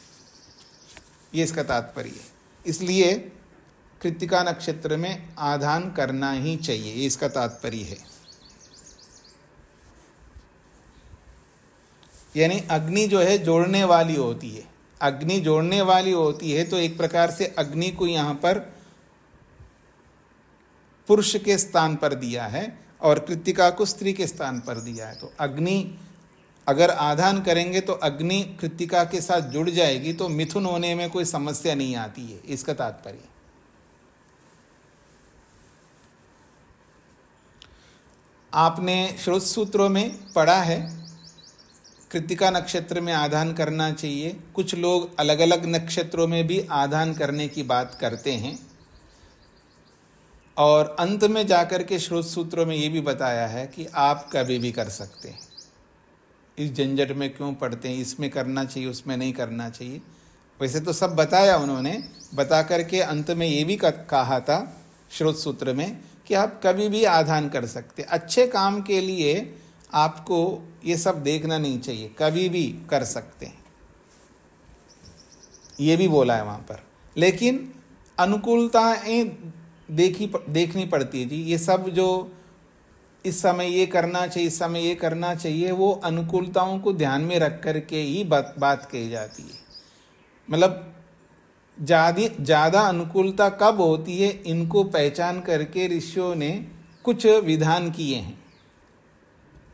S1: ये इसका तात्पर्य है। इसलिए कृत्तिका नक्षत्र में आधान करना ही चाहिए, ये इसका तात्पर्य है। यानी अग्नि जो है जोड़ने वाली होती है, अग्नि जोड़ने वाली होती है, तो एक प्रकार से अग्नि को यहाँ पर पुरुष के स्थान पर दिया है और कृत्तिका को स्त्री के स्थान पर दिया है। तो अग्नि अगर आधान करेंगे तो अग्नि कृत्तिका के साथ जुड़ जाएगी, तो मिथुन होने में कोई समस्या नहीं आती है, इसका तात्पर्य। आपने श्रोत सूत्रों में पढ़ा है कृत्तिका नक्षत्र में आधान करना चाहिए। कुछ लोग अलग अलग नक्षत्रों में भी आधान करने की बात करते हैं, और अंत में जाकर के श्रोत सूत्रों में ये भी बताया है कि आप कभी भी कर सकते हैं। इस झंझट में क्यों पड़ते हैं, इसमें करना चाहिए उसमें नहीं करना चाहिए, वैसे तो सब बताया उन्होंने। बता करके अंत में ये भी कहा था श्रोत सूत्र में कि आप कभी भी आधान कर सकते, अच्छे काम के लिए आपको ये सब देखना नहीं चाहिए, कभी भी कर सकते हैं, ये भी बोला है वहाँ पर। लेकिन अनुकूलताएं देखनी पड़ती है जी। ये सब जो इस समय ये करना चाहिए, इस समय ये करना चाहिए, वो अनुकूलताओं को ध्यान में रख करके ही बात कही जाती है। मतलब ज़्यादा अनुकूलता कब होती है, इनको पहचान करके ऋषियों ने कुछ विधान किए हैं।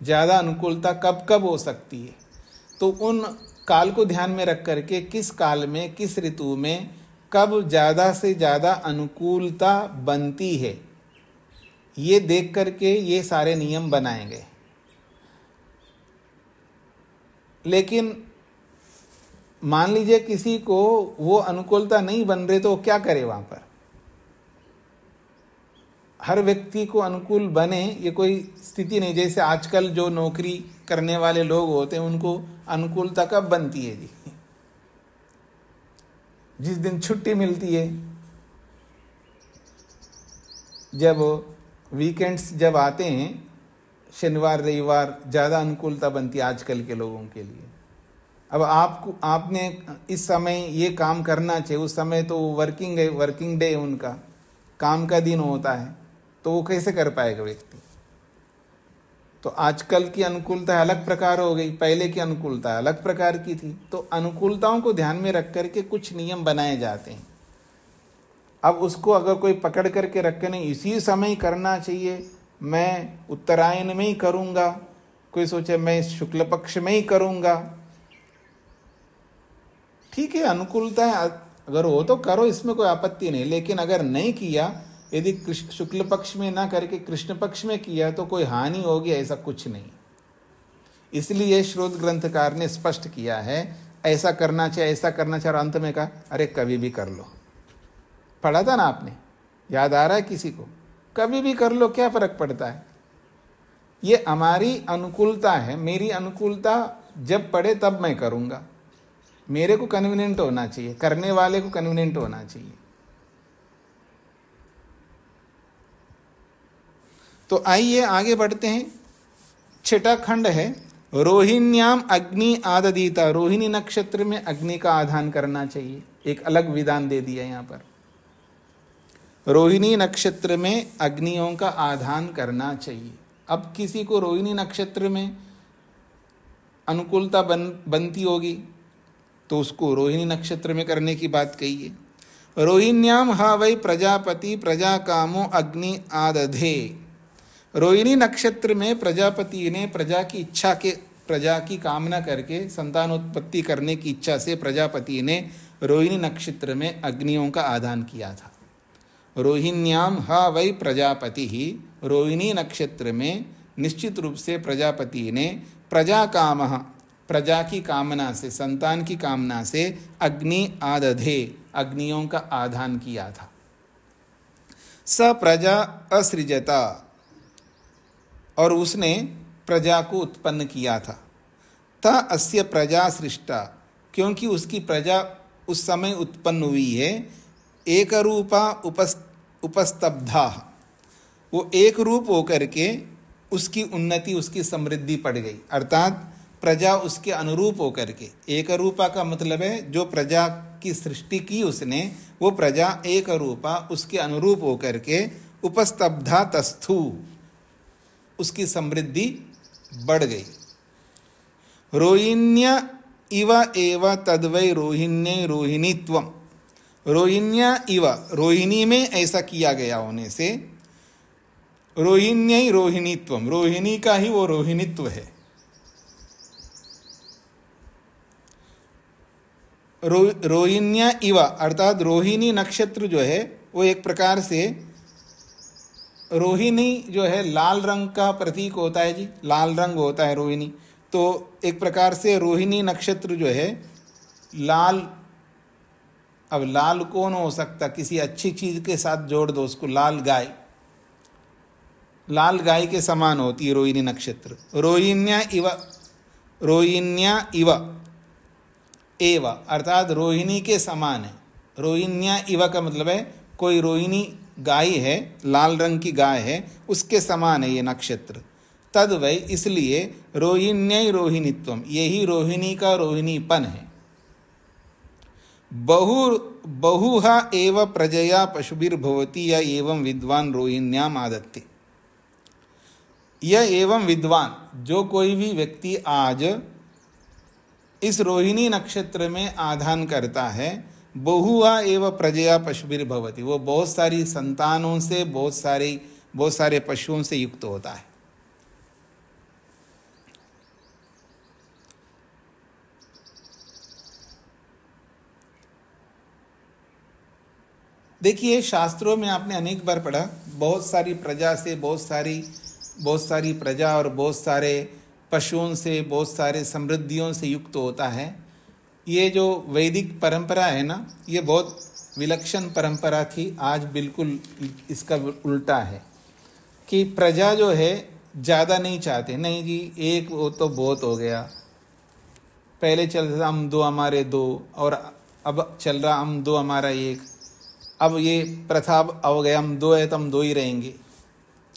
S1: ज़्यादा अनुकूलता कब कब हो सकती है, तो उन काल को ध्यान में रख करके किस काल में किस ऋतु में कब ज़्यादा से ज़्यादा अनुकूलता बनती है, ये देख करके ये सारे नियम बनाए गए। लेकिन मान लीजिए किसी को वो अनुकूलता नहीं बन रहे, तो क्या करे वहाँ पर? हर व्यक्ति को अनुकूल बने ये कोई स्थिति नहीं। जैसे आजकल जो नौकरी करने वाले लोग होते हैं उनको अनुकूलता कब बनती है जी? जिस दिन छुट्टी मिलती है, जब वीकेंड्स जब आते हैं, शनिवार रविवार, ज़्यादा अनुकूलता बनती है आजकल के लोगों के लिए। अब आपने इस समय ये काम करना चाहिए, उस समय तो वर्किंग डे उनका काम का दिन होता है, तो वो कैसे कर पाएगा व्यक्ति? तो आजकल की अनुकूलता अलग प्रकार हो गई, पहले की अनुकूलता अलग प्रकार की थी। तो अनुकूलताओं को ध्यान में रख करके कुछ नियम बनाए जाते हैं। अब उसको अगर कोई पकड़ करके रखे नहीं इसी समय करना चाहिए, मैं उत्तरायण में ही करूँगा, कोई सोचे मैं शुक्ल पक्ष में ही करूँगा, ठीक है, अनुकूलता है, अगर हो तो करो, इसमें कोई आपत्ति नहीं। लेकिन अगर नहीं किया, यदि शुक्ल पक्ष में ना करके कृष्ण पक्ष में किया तो कोई हानि होगी, ऐसा कुछ नहीं। इसलिए श्रोत ग्रंथकार ने स्पष्ट किया है ऐसा करना चाहिए, ऐसा करना चाहिए, और अंत में कहा अरे कभी भी कर लो। पढ़ा था ना आपने, याद आ रहा है किसी को? कभी भी कर लो, क्या फर्क पड़ता है? ये हमारी अनुकूलता है, मेरी अनुकूलता जब पड़े तब मैं करूँगा, मेरे को कन्वीनियंट होना चाहिए, करने वाले को कन्वीनियंट होना चाहिए। तो आइए आगे बढ़ते हैं। छठा खंड है रोहिण्याम अग्नि आददीता। रोहिणी नक्षत्र में अग्नि का आधान करना चाहिए, एक अलग विधान दे दिया यहाँ पर। रोहिणी नक्षत्र में अग्नियों का आधान करना चाहिए। अब किसी को रोहिणी नक्षत्र में अनुकूलता बनती होगी तो उसको रोहिणी नक्षत्र में करने की बात कही है। रोहिण्याम हा वै प्रजापति प्रजा कामो अग्नि आदधे। रोहिणी नक्षत्र में प्रजापति ने प्रजा की इच्छा के, प्रजा की कामना करके संतानोत्पत्ति करने की इच्छा से प्रजापति ने रोहिणी नक्षत्र में अग्नियों का आधान किया था। रोहिण्याम हा वै प्रजापति ही, रोहिणी नक्षत्र में निश्चित रूप से प्रजापति ने प्रजा कामः, प्रजा की कामना से, संतान की कामना से अग्नि आदधे, अग्नियों का आधान किया था। स प्रजा असृजता, और उसने प्रजा को उत्पन्न किया था। ता अस्य प्रजा सृष्टा, क्योंकि उसकी प्रजा उस समय उत्पन्न हुई है। एक रूपा उपस्तब्धा, वो एक रूप होकर के उसकी उन्नति, उसकी समृद्धि बढ़ गई, अर्थात प्रजा उसके अनुरूप होकर के। एक रूपा का मतलब है जो प्रजा की सृष्टि की उसने, वो प्रजा एक रूपा उसके अनुरूप होकर के उपस्तब्धा तस्थु, उसकी समृद्धि बढ़ गई। रोहिण्य इव एव तद्वै रोहिण्य रोहिणीत्वम। रोहिण्य इव, रोहिणी में ऐसा किया गया होने से रोहिण्य रोहिणीत्वम, रोहिणी का ही वो रोहिणीत्व है। रोहिण्य इव अर्थात रोहिणी नक्षत्र जो है वो एक प्रकार से, रोहिणी जो है लाल रंग का प्रतीक होता है जी, लाल रंग होता है रोहिणी। तो एक प्रकार से रोहिणी नक्षत्र जो है लाल, अब लाल कौन हो सकता, किसी अच्छी चीज के साथ जोड़ दो उसको, लाल गाय, लाल गाय के समान होती है रोहिणी नक्षत्र। रोहिण्या इव, रोहिण्या इव एव अर्थात रोहिणी के समान है। रोहिण्या इव का मतलब है कोई रोहिणी गाय है, लाल रंग की गाय है, उसके समान है ये नक्षत्र। तद वै, इसलिए रोहिण्य रोहिणीत्वम, यही रोहिणी का रोहिणीपन है। बहुहा एव प्रजया पशुभिर्भवति या एवं विद्वान रोहिण्याम आदत्ते। यह एवं विद्वान, जो कोई भी व्यक्ति आज इस रोहिणी नक्षत्र में आधान करता है, बहुआ एव प्रजया पशुभिर्भवति, वो बहुत सारी संतानों से, बहुत सारे पशुओं से युक्त होता है। देखिए शास्त्रों में आपने अनेक बार पढ़ा, बहुत सारी प्रजा से, बहुत सारी प्रजा और बहुत सारे पशुओं से, बहुत सारे समृद्धियों से युक्त होता है। ये जो वैदिक परंपरा है ना, ये बहुत विलक्षण परंपरा थी। आज बिल्कुल इसका उल्टा है। कि प्रजा जो है ज़्यादा नहीं चाहते, नहीं जी एक वो तो बहुत हो गया, पहले चल रहा हम दो हमारे दो, और अब चल रहा हम दो हमारा एक, अब ये प्रथा अब हो गया हम दो है तो हम दो ही रहेंगे,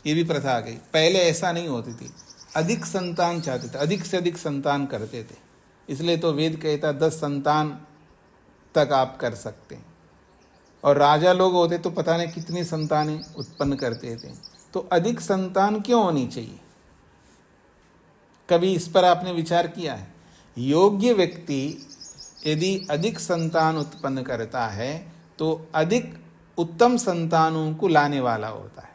S1: ये भी प्रथा आ गई। पहले ऐसा नहीं होती थी, अधिक संतान चाहते थे, अधिक से अधिक संतान करते थे, इसलिए तो वेद कहता 10 संतान तक आप कर सकते हैं। और राजा लोग होते तो पता नहीं कितनी संतानें उत्पन्न करते थे। तो अधिक संतान क्यों होनी चाहिए, कभी इस पर आपने विचार किया है? योग्य व्यक्ति यदि अधिक संतान उत्पन्न करता है तो अधिक उत्तम संतानों को लाने वाला होता है।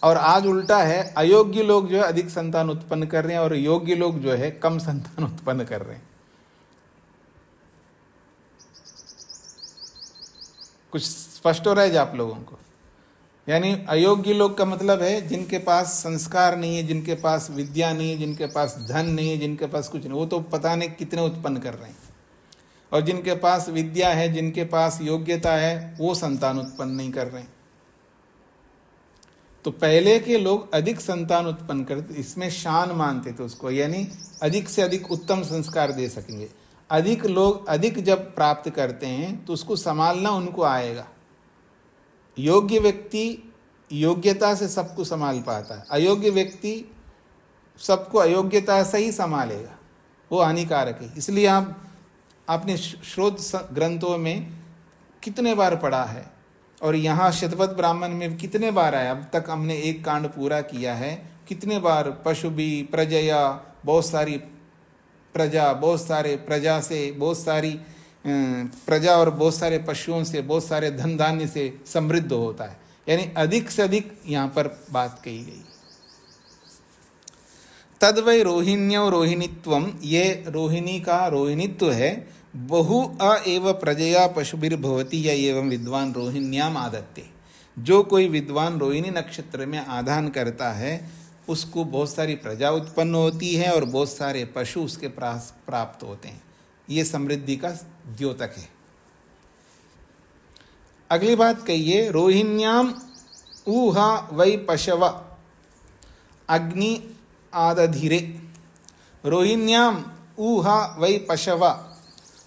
S1: और आज उल्टा है, अयोग्य लोग जो है अधिक संतान उत्पन्न कर रहे हैं और योग्य लोग जो है कम संतान उत्पन्न कर रहे हैं। कुछ स्पष्ट हो रहा है जी आप लोगों को? यानी अयोग्य लोग का मतलब है जिनके पास संस्कार नहीं है, जिनके पास विद्या नहीं है, जिनके पास धन नहीं है, जिनके पास कुछ नहीं, वो तो पता नहीं कितने उत्पन्न कर रहे हैं। और जिनके पास विद्या है, जिनके पास योग्यता है, वो संतान उत्पन्न नहीं कर रहे हैं। तो पहले के लोग अधिक संतान उत्पन्न करते, इसमें शान मानते थे उसको, यानी अधिक से अधिक उत्तम संस्कार दे सकेंगे। अधिक लोग अधिक जब प्राप्त करते हैं तो उसको संभालना उनको आएगा। योग्य व्यक्ति योग्यता से सबको संभाल पाता है, अयोग्य व्यक्ति सबको अयोग्यता से ही संभालेगा, वो हानिकारक है। इसलिए आपने श्रोत ग्रंथों में कितने बार पढ़ा है, और यहाँ शतपथ ब्राह्मण में कितने बार आया, अब तक हमने एक कांड पूरा किया है, कितने बार पशु भी प्रजया, बहुत सारी प्रजा, बहुत सारे प्रजा से, बहुत सारी प्रजा और बहुत सारे पशुओं से, बहुत सारे धन धान्य से समृद्ध होता है। यानी अधिक से अधिक यहाँ पर बात कही गई। तद्वै रोहिण्यो रोहिणीत्वम, ये रोहिणी का रोहिणीत्व है। बहु अ एव प्रजया पशुभिर्भवति या एवं विद्वान रोहिण्याम आदत्ते, जो कोई विद्वान रोहिणी नक्षत्र में आधान करता है उसको बहुत सारी प्रजा उत्पन्न होती है और बहुत सारे पशु उसके प्राप्त होते हैं। ये समृद्धि का द्योतक है। अगली बात कहिए, रोहिण्याम ऊहा वै पशव अग्नि आदधिरे। रोहिण्याम ऊहा वै पशव,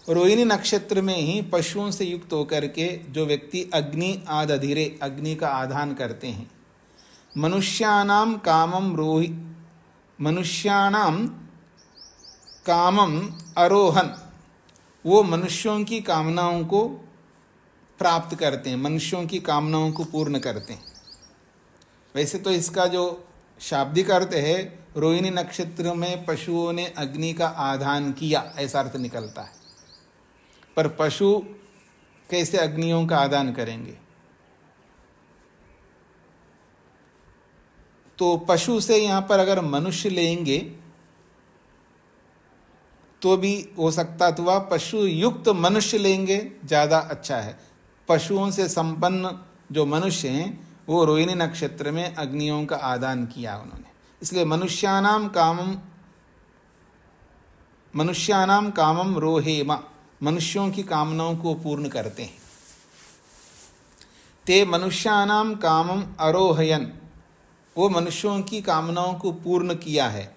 S1: रोहिणी नक्षत्र में ही पशुओं से युक्त होकर के जो व्यक्ति अग्नि आदधिरे, अग्नि का आधान करते हैं। मनुष्याणाम कामम आरोहन, वो मनुष्यों की कामनाओं को प्राप्त करते हैं, मनुष्यों की कामनाओं को पूर्ण करते हैं। वैसे तो इसका जो शाब्दिक अर्थ है, रोहिणी नक्षत्र में पशुओं ने अग्नि का आधान किया, ऐसा अर्थ निकलता है। पर पशु कैसे अग्नियों का आदान करेंगे? तो पशु से यहाँ पर अगर मनुष्य लेंगे तो भी हो सकता, तो वह पशु युक्त मनुष्य लेंगे ज़्यादा अच्छा है। पशुओं से संपन्न जो मनुष्य हैं वो रोहिणी नक्षत्र में अग्नियों का आदान किया उन्होंने। इसलिए मनुष्यानाम कामम रोहेमा, मनुष्यों की कामनाओं को पूर्ण करते हैं। ते मनुष्यानाम कामम आरोहयन, वो मनुष्यों की कामनाओं को पूर्ण किया है।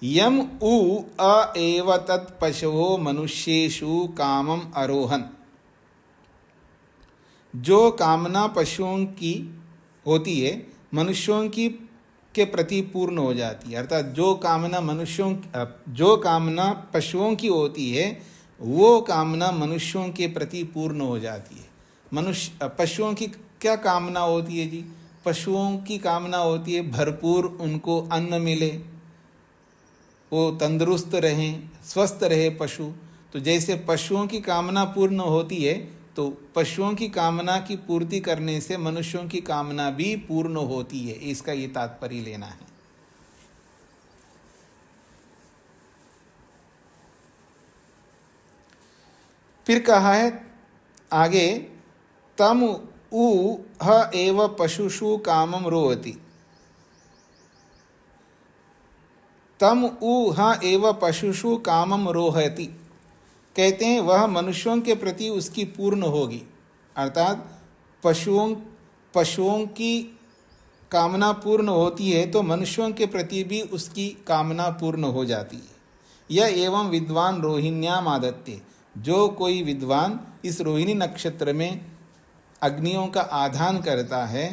S1: यम उ अ एव तत् पशवो मनुष्येषु कामम आरोहन, जो कामना पशुओं की होती है मनुष्यों की के प्रति पूर्ण हो जाती है। अर्थात जो कामना पशुओं की होती है वो कामना मनुष्यों के प्रति पूर्ण हो जाती है। पशुओं की क्या कामना होती है जी? पशुओं की कामना होती है भरपूर उनको अन्न मिले, वो तंदुरुस्त रहें, स्वस्थ रहे पशु। तो जैसे पशुओं की कामना पूर्ण होती है तो पशुओं की कामना की पूर्ति करने से मनुष्यों की कामना भी पूर्ण होती है, इसका ये तात्पर्य लेना है। फिर कहा है आगे, तम उ ह एव पशुषु कामम रोहति। तम उ ह एव पशुषु कामम रोहति, कहते हैं वह मनुष्यों के प्रति उसकी पूर्ण होगी, अर्थात पशुओं की कामना पूर्ण होती है तो मनुष्यों के प्रति भी उसकी कामना पूर्ण हो जाती है। यह एवं विद्वान रोहिण्याम आदत्य, जो कोई विद्वान इस रोहिणी नक्षत्र में अग्नियों का आधान करता है,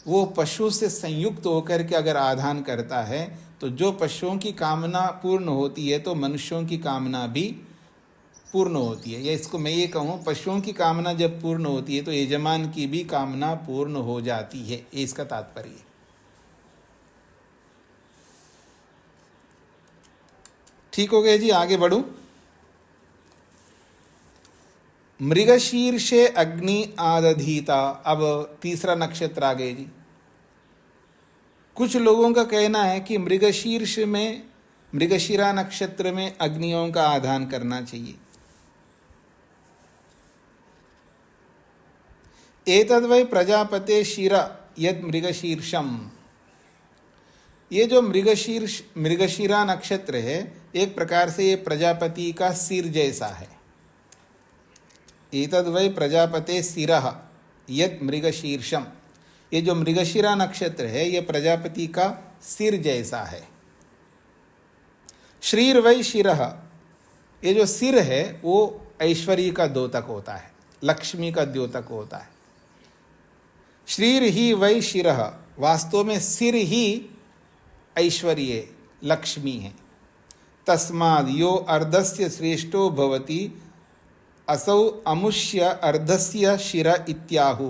S1: वो पशु से संयुक्त होकर के अगर आधान करता है तो जो पशुओं की कामना पूर्ण होती है तो मनुष्यों की कामना भी पूर्ण होती है। या इसको मैं ये कहूँ, पशुओं की कामना जब पूर्ण होती है तो यजमान की भी कामना पूर्ण हो जाती है, ये इसका तात्पर्य है। ठीक हो गया जी, आगे बढ़ूं। मृगशीर्षे अग्नि आदधीता, अब तीसरा नक्षत्र आ गए जी। कुछ लोगों का कहना है कि मृगशीर्ष में, मृगशिरा नक्षत्र में अग्नियों का आधान करना चाहिए। एतद्वै प्रजापते शिरा यद मृगशीर्षम, ये जो मृगशिरा नक्षत्र है एक प्रकार से ये प्रजापति का सिर जैसा है। एतद्वै प्रजापते शिरः यद मृगशीर्षम, ये जो मृगशिरा नक्षत्र है ये प्रजापति का सिर जैसा है। श्रीर्वै शिरः, ये जो सिर है वो ऐश्वर्य का द्योतक होता है, लक्ष्मी का द्योतक होता है। श्रीर ही वै शिरः, वास्तव में सिर ही ऐश्वर्य लक्ष्मी है। तस्माद् यो अर्धस्य श्रेष्ठो भवति असौ अमुष्य अर्धस्य शिर इत्याहु।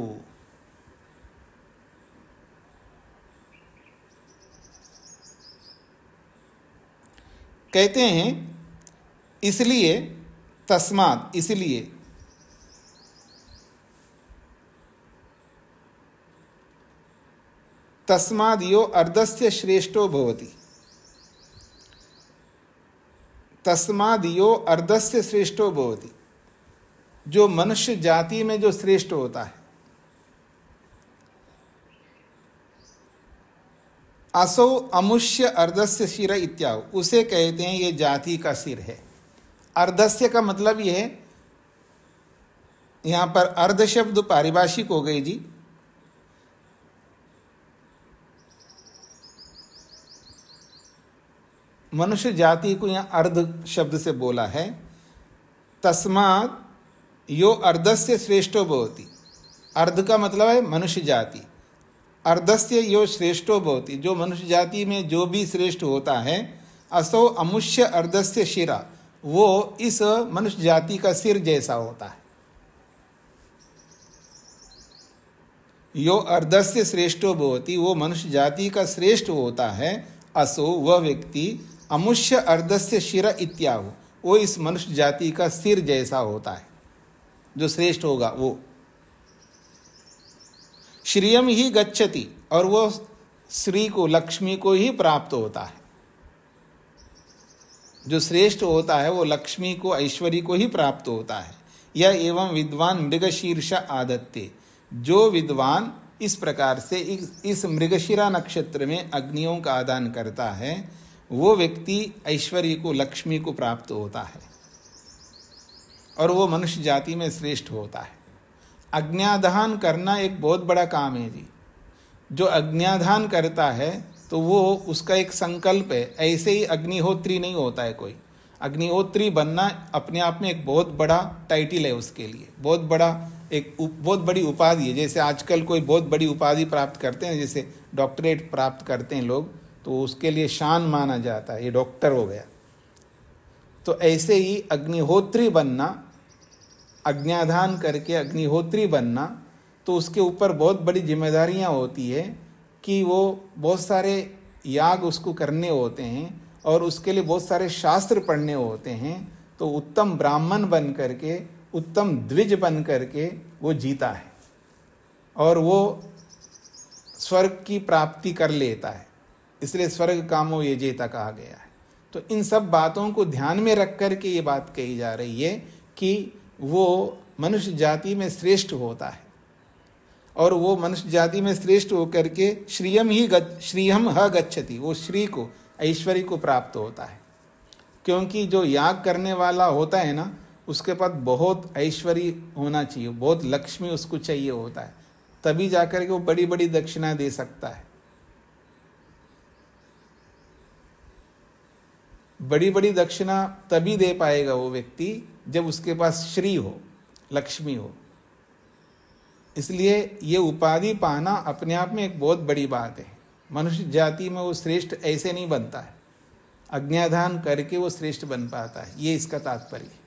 S1: कहते हैं इसलिए, तस्मात् इसलिए, तस्माद् यो अर्धस्य श्रेष्ठो भवति, तस्माद् यो अर्धस्य श्रेष्ठो भवति, जो मनुष्य जाति में जो श्रेष्ठ होता है। असौ अमुष्य अर्धस्य शिर इत्याहु, उसे कहते हैं ये जाति का सिर है। अर्धस्य का मतलब ये है, यहां पर अर्ध शब्द पारिभाषिक हो गई जी। मनुष्य जाति को यहाँ अर्ध शब्द से बोला है। तस्मात् यो अर्धस्य श्रेष्ठो भवति, अर्ध का मतलब है मनुष्य जाति। अर्धस्य यो श्रेष्ठो भवति, जो मनुष्य जाति में जो भी श्रेष्ठ होता है। असौ अमुष्य अर्धस्य शिरा, वो इस मनुष्य जाति का सिर जैसा होता है। यो अर्धस्य श्रेष्ठो भवति, वो मनुष्य जाति का श्रेष्ठ होता है। असो, वह व्यक्ति, अमुष्य अर्धस्य शिर इत्याहु, वो इस मनुष्य जाति का सिर जैसा होता है, जो श्रेष्ठ होगा वो। श्रियम ही गच्छति, और वो श्री को, लक्ष्मी को ही प्राप्त होता है। जो श्रेष्ठ होता है वो लक्ष्मी को, ऐश्वर्य को ही प्राप्त होता है। यह एवं विद्वान मृगशीर्ष आदत्ते, जो विद्वान इस प्रकार से इस मृगशिरा नक्षत्र में अग्नियों का आदान करता है, वो व्यक्ति ऐश्वर्य को, लक्ष्मी को प्राप्त होता है और वो मनुष्य जाति में श्रेष्ठ होता है। अग्न्याधान करना एक बहुत बड़ा काम है जी। जो अग्न्याधान करता है तो वो, उसका एक संकल्प है। ऐसे ही अग्निहोत्री नहीं होता है कोई। अग्निहोत्री बनना अपने आप में एक बहुत बड़ा टाइटल है, उसके लिए बहुत बड़ी उपाधि है। जैसे आजकल कोई बहुत बड़ी उपाधि प्राप्त करते हैं, जैसे डॉक्टरेट प्राप्त करते हैं लोग, तो उसके लिए शान माना जाता है, ये डॉक्टर हो गया। तो ऐसे ही अग्निहोत्री बनना, अग्न्याधान करके अग्निहोत्री बनना, तो उसके ऊपर बहुत बड़ी जिम्मेदारियां होती है कि वो बहुत सारे याग उसको करने होते हैं और उसके लिए बहुत सारे शास्त्र पढ़ने होते हैं। तो उत्तम ब्राह्मण बन करके, उत्तम द्विज बन करके वो जीता है और वो स्वर्ग की प्राप्ति कर लेता है। इसलिए स्वर्ग कामो ये जेता कहा गया है। तो इन सब बातों को ध्यान में रख कर के ये बात कही जा रही है कि वो मनुष्य जाति में श्रेष्ठ होता है और वो मनुष्य जाति में श्रेष्ठ होकर के श्रीयम ह गच्छति, वो श्री को, ऐश्वर्य को प्राप्त होता है। क्योंकि जो याग करने वाला होता है ना, उसके पास बहुत ऐश्वर्य होना चाहिए, बहुत लक्ष्मी उसको चाहिए होता है, तभी जाकर के वो बड़ी बड़ी दक्षिणा दे सकता है। बड़ी बड़ी दक्षिणा तभी दे पाएगा वो व्यक्ति जब उसके पास श्री हो, लक्ष्मी हो। इसलिए ये उपाधि पाना अपने आप में एक बहुत बड़ी बात है। मनुष्य जाति में वो श्रेष्ठ ऐसे नहीं बनता है, अज्ञाधान करके वो श्रेष्ठ बन पाता है, ये इसका तात्पर्य है।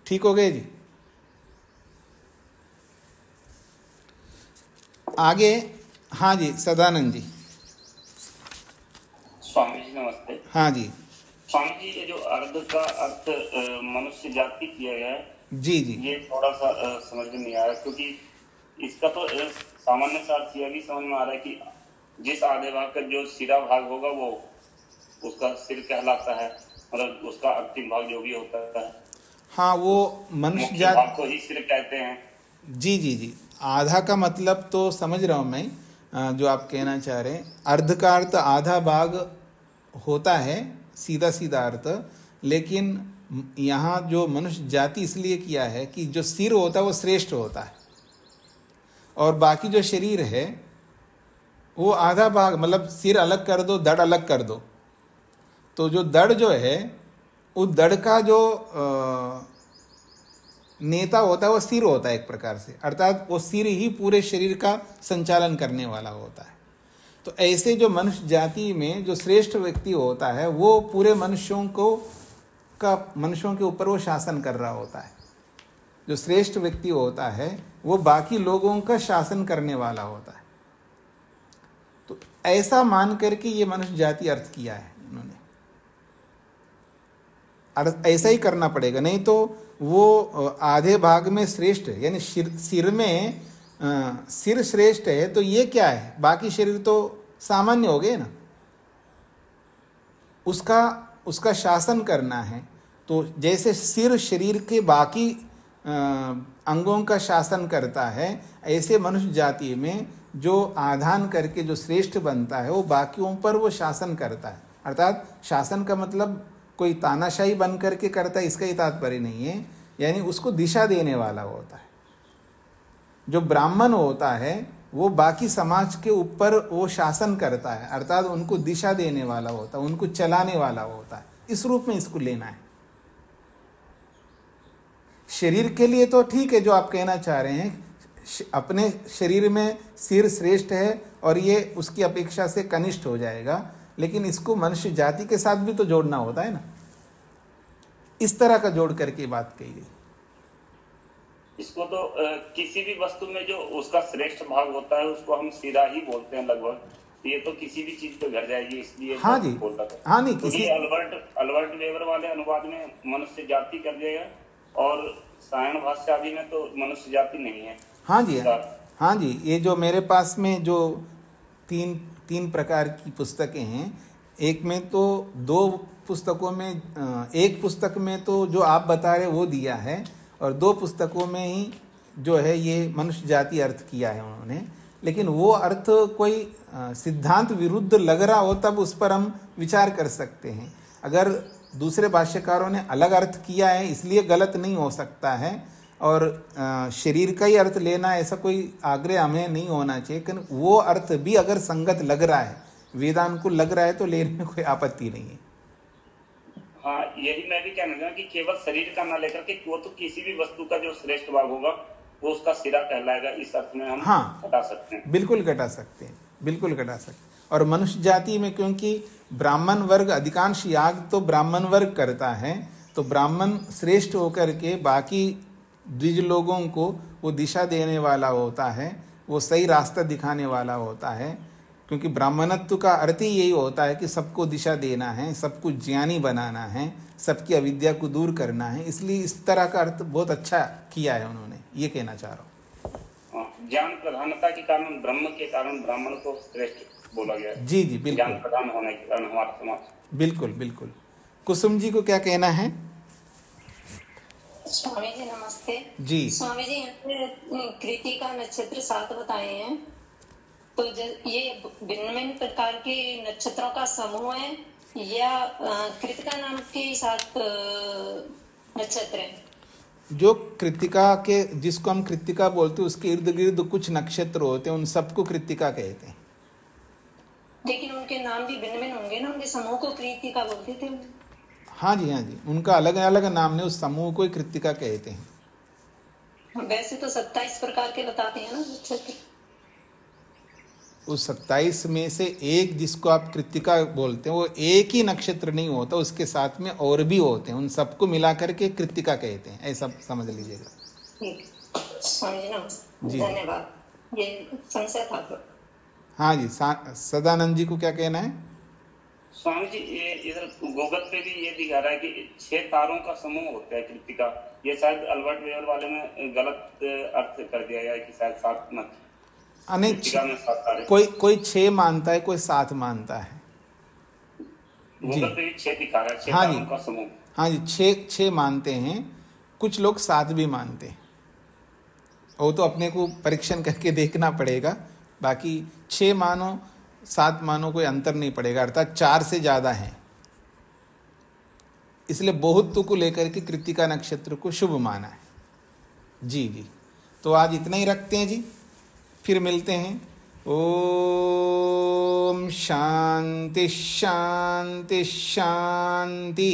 S1: ठीक हो गए जी। आगे हाँ जी, सदानंद जी।
S4: स्वामी जी नमस्ते।
S1: हाँ जी।
S4: स्वामी जी, ये जो अर्ध का अर्थ मनुष्य जाति किया गया है,
S1: जी जी,
S4: ये थोड़ा सा समझ में नहीं आ रहा, क्योंकि इसका तो सामान्य सा अर्थ यह भी समझ में आ रहा है कि जिस आधे भाग का जो सिरा भाग होगा वो उसका सिर कहलाता है, मतलब उसका अंतिम भाग जो भी होता है,
S1: हाँ वो मनुष्य
S4: मुख्य
S1: जाति,
S4: भाग को ही सिर कहते हैं।
S1: जी जी जी। आधा का मतलब तो समझ रहा हूँ मैं, जो आप कहना चाह रहे हैं। अर्ध का अर्थ आधा भाग होता है, सीधा सीधा अर्थ, लेकिन यहाँ जो मनुष्य जाति इसलिए किया है कि जो सिर होता है वो श्रेष्ठ होता है, और बाकी जो शरीर है वो आधा भाग, मतलब सिर अलग कर दो, धड़ अलग कर दो, तो जो धड़ जो है उस धड़ का जो नेता होता है वो सिर होता है एक प्रकार से, अर्थात वो सिर ही पूरे शरीर का संचालन करने वाला होता है। तो ऐसे जो मनुष्य जाति में जो श्रेष्ठ व्यक्ति होता है वो पूरे मनुष्यों के ऊपर वो शासन कर रहा होता है। जो श्रेष्ठ व्यक्ति होता है वो बाकी लोगों का शासन करने वाला होता है। तो ऐसा मान करके ये मनुष्य जाति अर्थ किया है उन्होंने। ऐसा ही करना पड़ेगा, नहीं तो वो आधे भाग में श्रेष्ठ है, यानी सिर में सिर श्रेष्ठ है तो ये क्या है, बाकी शरीर तो सामान्य हो गए ना। उसका शासन करना है, तो जैसे सिर शरीर के बाकी अंगों का शासन करता है, ऐसे मनुष्य जाति में जो आधान करके जो श्रेष्ठ बनता है वो बाकियों पर वो शासन करता है। अर्थात शासन का मतलब कोई तानाशाही बन करके करता है, इसका ही तात्पर्य नहीं है, यानी उसको दिशा देने वाला होता है। जो ब्राह्मण होता है वो बाकी समाज के ऊपर वो शासन करता है, अर्थात उनको दिशा देने वाला होता है, उनको चलाने वाला होता है। इस रूप में इसको लेना है। शरीर के लिए तो ठीक है जो आप कहना चाह रहे हैं, अपने शरीर में सिर श्रेष्ठ है और ये उसकी अपेक्षा से कनिष्ठ हो जाएगा, लेकिन इसको मनुष्य जाति के साथ भी तो जोड़ना होता है ना। इस तरह का जोड़ करके बात कही गई।
S4: इसको तो किसी भी वस्तु में जो उसका श्रेष्ठ भाग होता है उसको हम सिरा ही बोलते हैं लगभग। ये तो किसी भी चीज पे घर जाएगी, इसलिए
S1: हाँ जी, हाँ नहीं,
S4: तो
S1: किसी
S4: अल्बर्ट वेबर वाले अनुवाद में मनुष्य जाति कर देगा, और सायण भाष्य आदि में तो मनुष्य जाति नहीं है।
S1: हाँ जी, हाँ जी। ये जो मेरे पास में जो तीन प्रकार की पुस्तकें हैं, एक में तो दो पुस्तकों में, एक पुस्तक में तो जो आप बता रहे वो दिया है, और दो पुस्तकों में ही जो है ये मनुष्य जाति अर्थ किया है उन्होंने। लेकिन वो अर्थ कोई सिद्धांत विरुद्ध लग रहा हो तब उस पर हम विचार कर सकते हैं। अगर दूसरे भाष्यकारों ने अलग अर्थ किया है इसलिए गलत नहीं हो सकता है, और शरीर का ही अर्थ लेना ऐसा कोई आग्रह हमें नहीं होना चाहिए। लेकिन वो अर्थ भी अगर संगत लग रहा है, वेदानुकूल लग रहा है, तो लेने में कोई आपत्ति नहीं है।
S4: हाँ, यही मैं भी कहना चाहूँगा कि केवल शरीर का ना लेकर के वो तो किसी भी वस्तु का जो श्रेष्ठ भाग होगा वो उसका सिरा कहलाएगा, इस अर्थ में हम घटा सकते हैं।
S1: बिल्कुल घटा सकते हैं, बिल्कुल घटा सकते हैं। और मनुष्य जाति में क्योंकि ब्राह्मण वर्ग, अधिकांश याग तो ब्राह्मण वर्ग करता है, तो ब्राह्मण श्रेष्ठ होकर के बाकी द्विज लोगों को वो दिशा देने वाला होता है, वो सही रास्ता दिखाने वाला होता है। क्योंकि ब्राह्मणत्व का अर्थ ही यही होता है कि सबको दिशा देना है, सबको ज्ञानी बनाना है, सबकी अविद्या को दूर करना है। इसलिए इस तरह का अर्थ बहुत अच्छा किया है उन्होंने, ये कहना चाह रहा हूँ।
S4: ज्ञान प्रधानता के कारण, ब्रह्म के कारण ब्राह्मण को श्रेष्ठ बोला गया है।
S1: जी जी, बिल्कुल,
S4: ज्ञान प्रधान होने के कारण हमारा समाज।
S1: बिल्कुल बिल्कुल। कुसुम जी को क्या कहना है?
S5: स्वामी जी नमस्ते
S1: जी।
S5: स्वामी जी, कृतिका नक्षत्र 7 बताए हैं, तो ये भिन्न भिन्न प्रकार के नक्षत्रों का समूह है या कृतिका नाम के साथ नक्षत्र है।
S1: जो कृत्तिका के, जिसको हम कृत्तिका बोलते हैं, उसके इर्द गिर्द कुछ नक्षत्र होते हैं, उन सबको कृत्तिका कहते हैं।
S5: लेकिन उनके नाम भी भिन्न भिन्न होंगे ना, उनके समूह को कृत्तिका बोलते थे।
S1: हाँ जी, हाँ जी, उनका अलग अलग नाम है, उस समूह को ही कृत्तिका कहते हैं।
S5: वैसे तो 27 प्रकार के बताते हैं ना नक्षत्र।
S1: उस 27 में से एक जिसको आप कृत्तिका बोलते हैं, वो एक ही नक्षत्र नहीं होता, उसके साथ में और भी होते हैं, उन सबको मिला करके कृत्तिका कहते हैं, ऐसा समझ लीजिएगा।
S5: ठीक, समझना
S1: जी।
S5: धन्यवाद, ये संशय था तो।
S1: हाँ जी, सदानंद जी को क्या कहना है?
S4: स्वामी जी, ये इधर गूगल पे भी ये दिखा रहा है कि 6 तारों का समूह होता है कृत्तिका। ये शायद अल्बर्ट वेबर वाले में गलत अर्थ कर दिया गया है कि शायद 7
S1: नहीं,
S4: कृत्तिका में 7 तारे।
S1: कोई 6 मानता है, कोई 7 मानता है।
S4: गूगल पे भी 6 दिखा रहा है, 6
S1: हाँ
S4: तारों
S1: जी,
S4: का समूह।
S1: हाँ जी, 6 मानते हैं, कुछ लोग 7 भी मानते हैं। वो तो अपने को परीक्षण करके देखना पड़ेगा। बाकी 6 मानो 7 मानो कोई अंतर नहीं पड़ेगा, अर्थात 4 से ज़्यादा है। इसलिए बहुत्व को लेकर के कृत्तिका नक्षत्र को शुभ माना है। जी जी, तो आज इतना ही रखते हैं जी, फिर मिलते हैं। ओम शांति शांति शांति।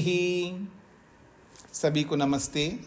S1: सभी को नमस्ते।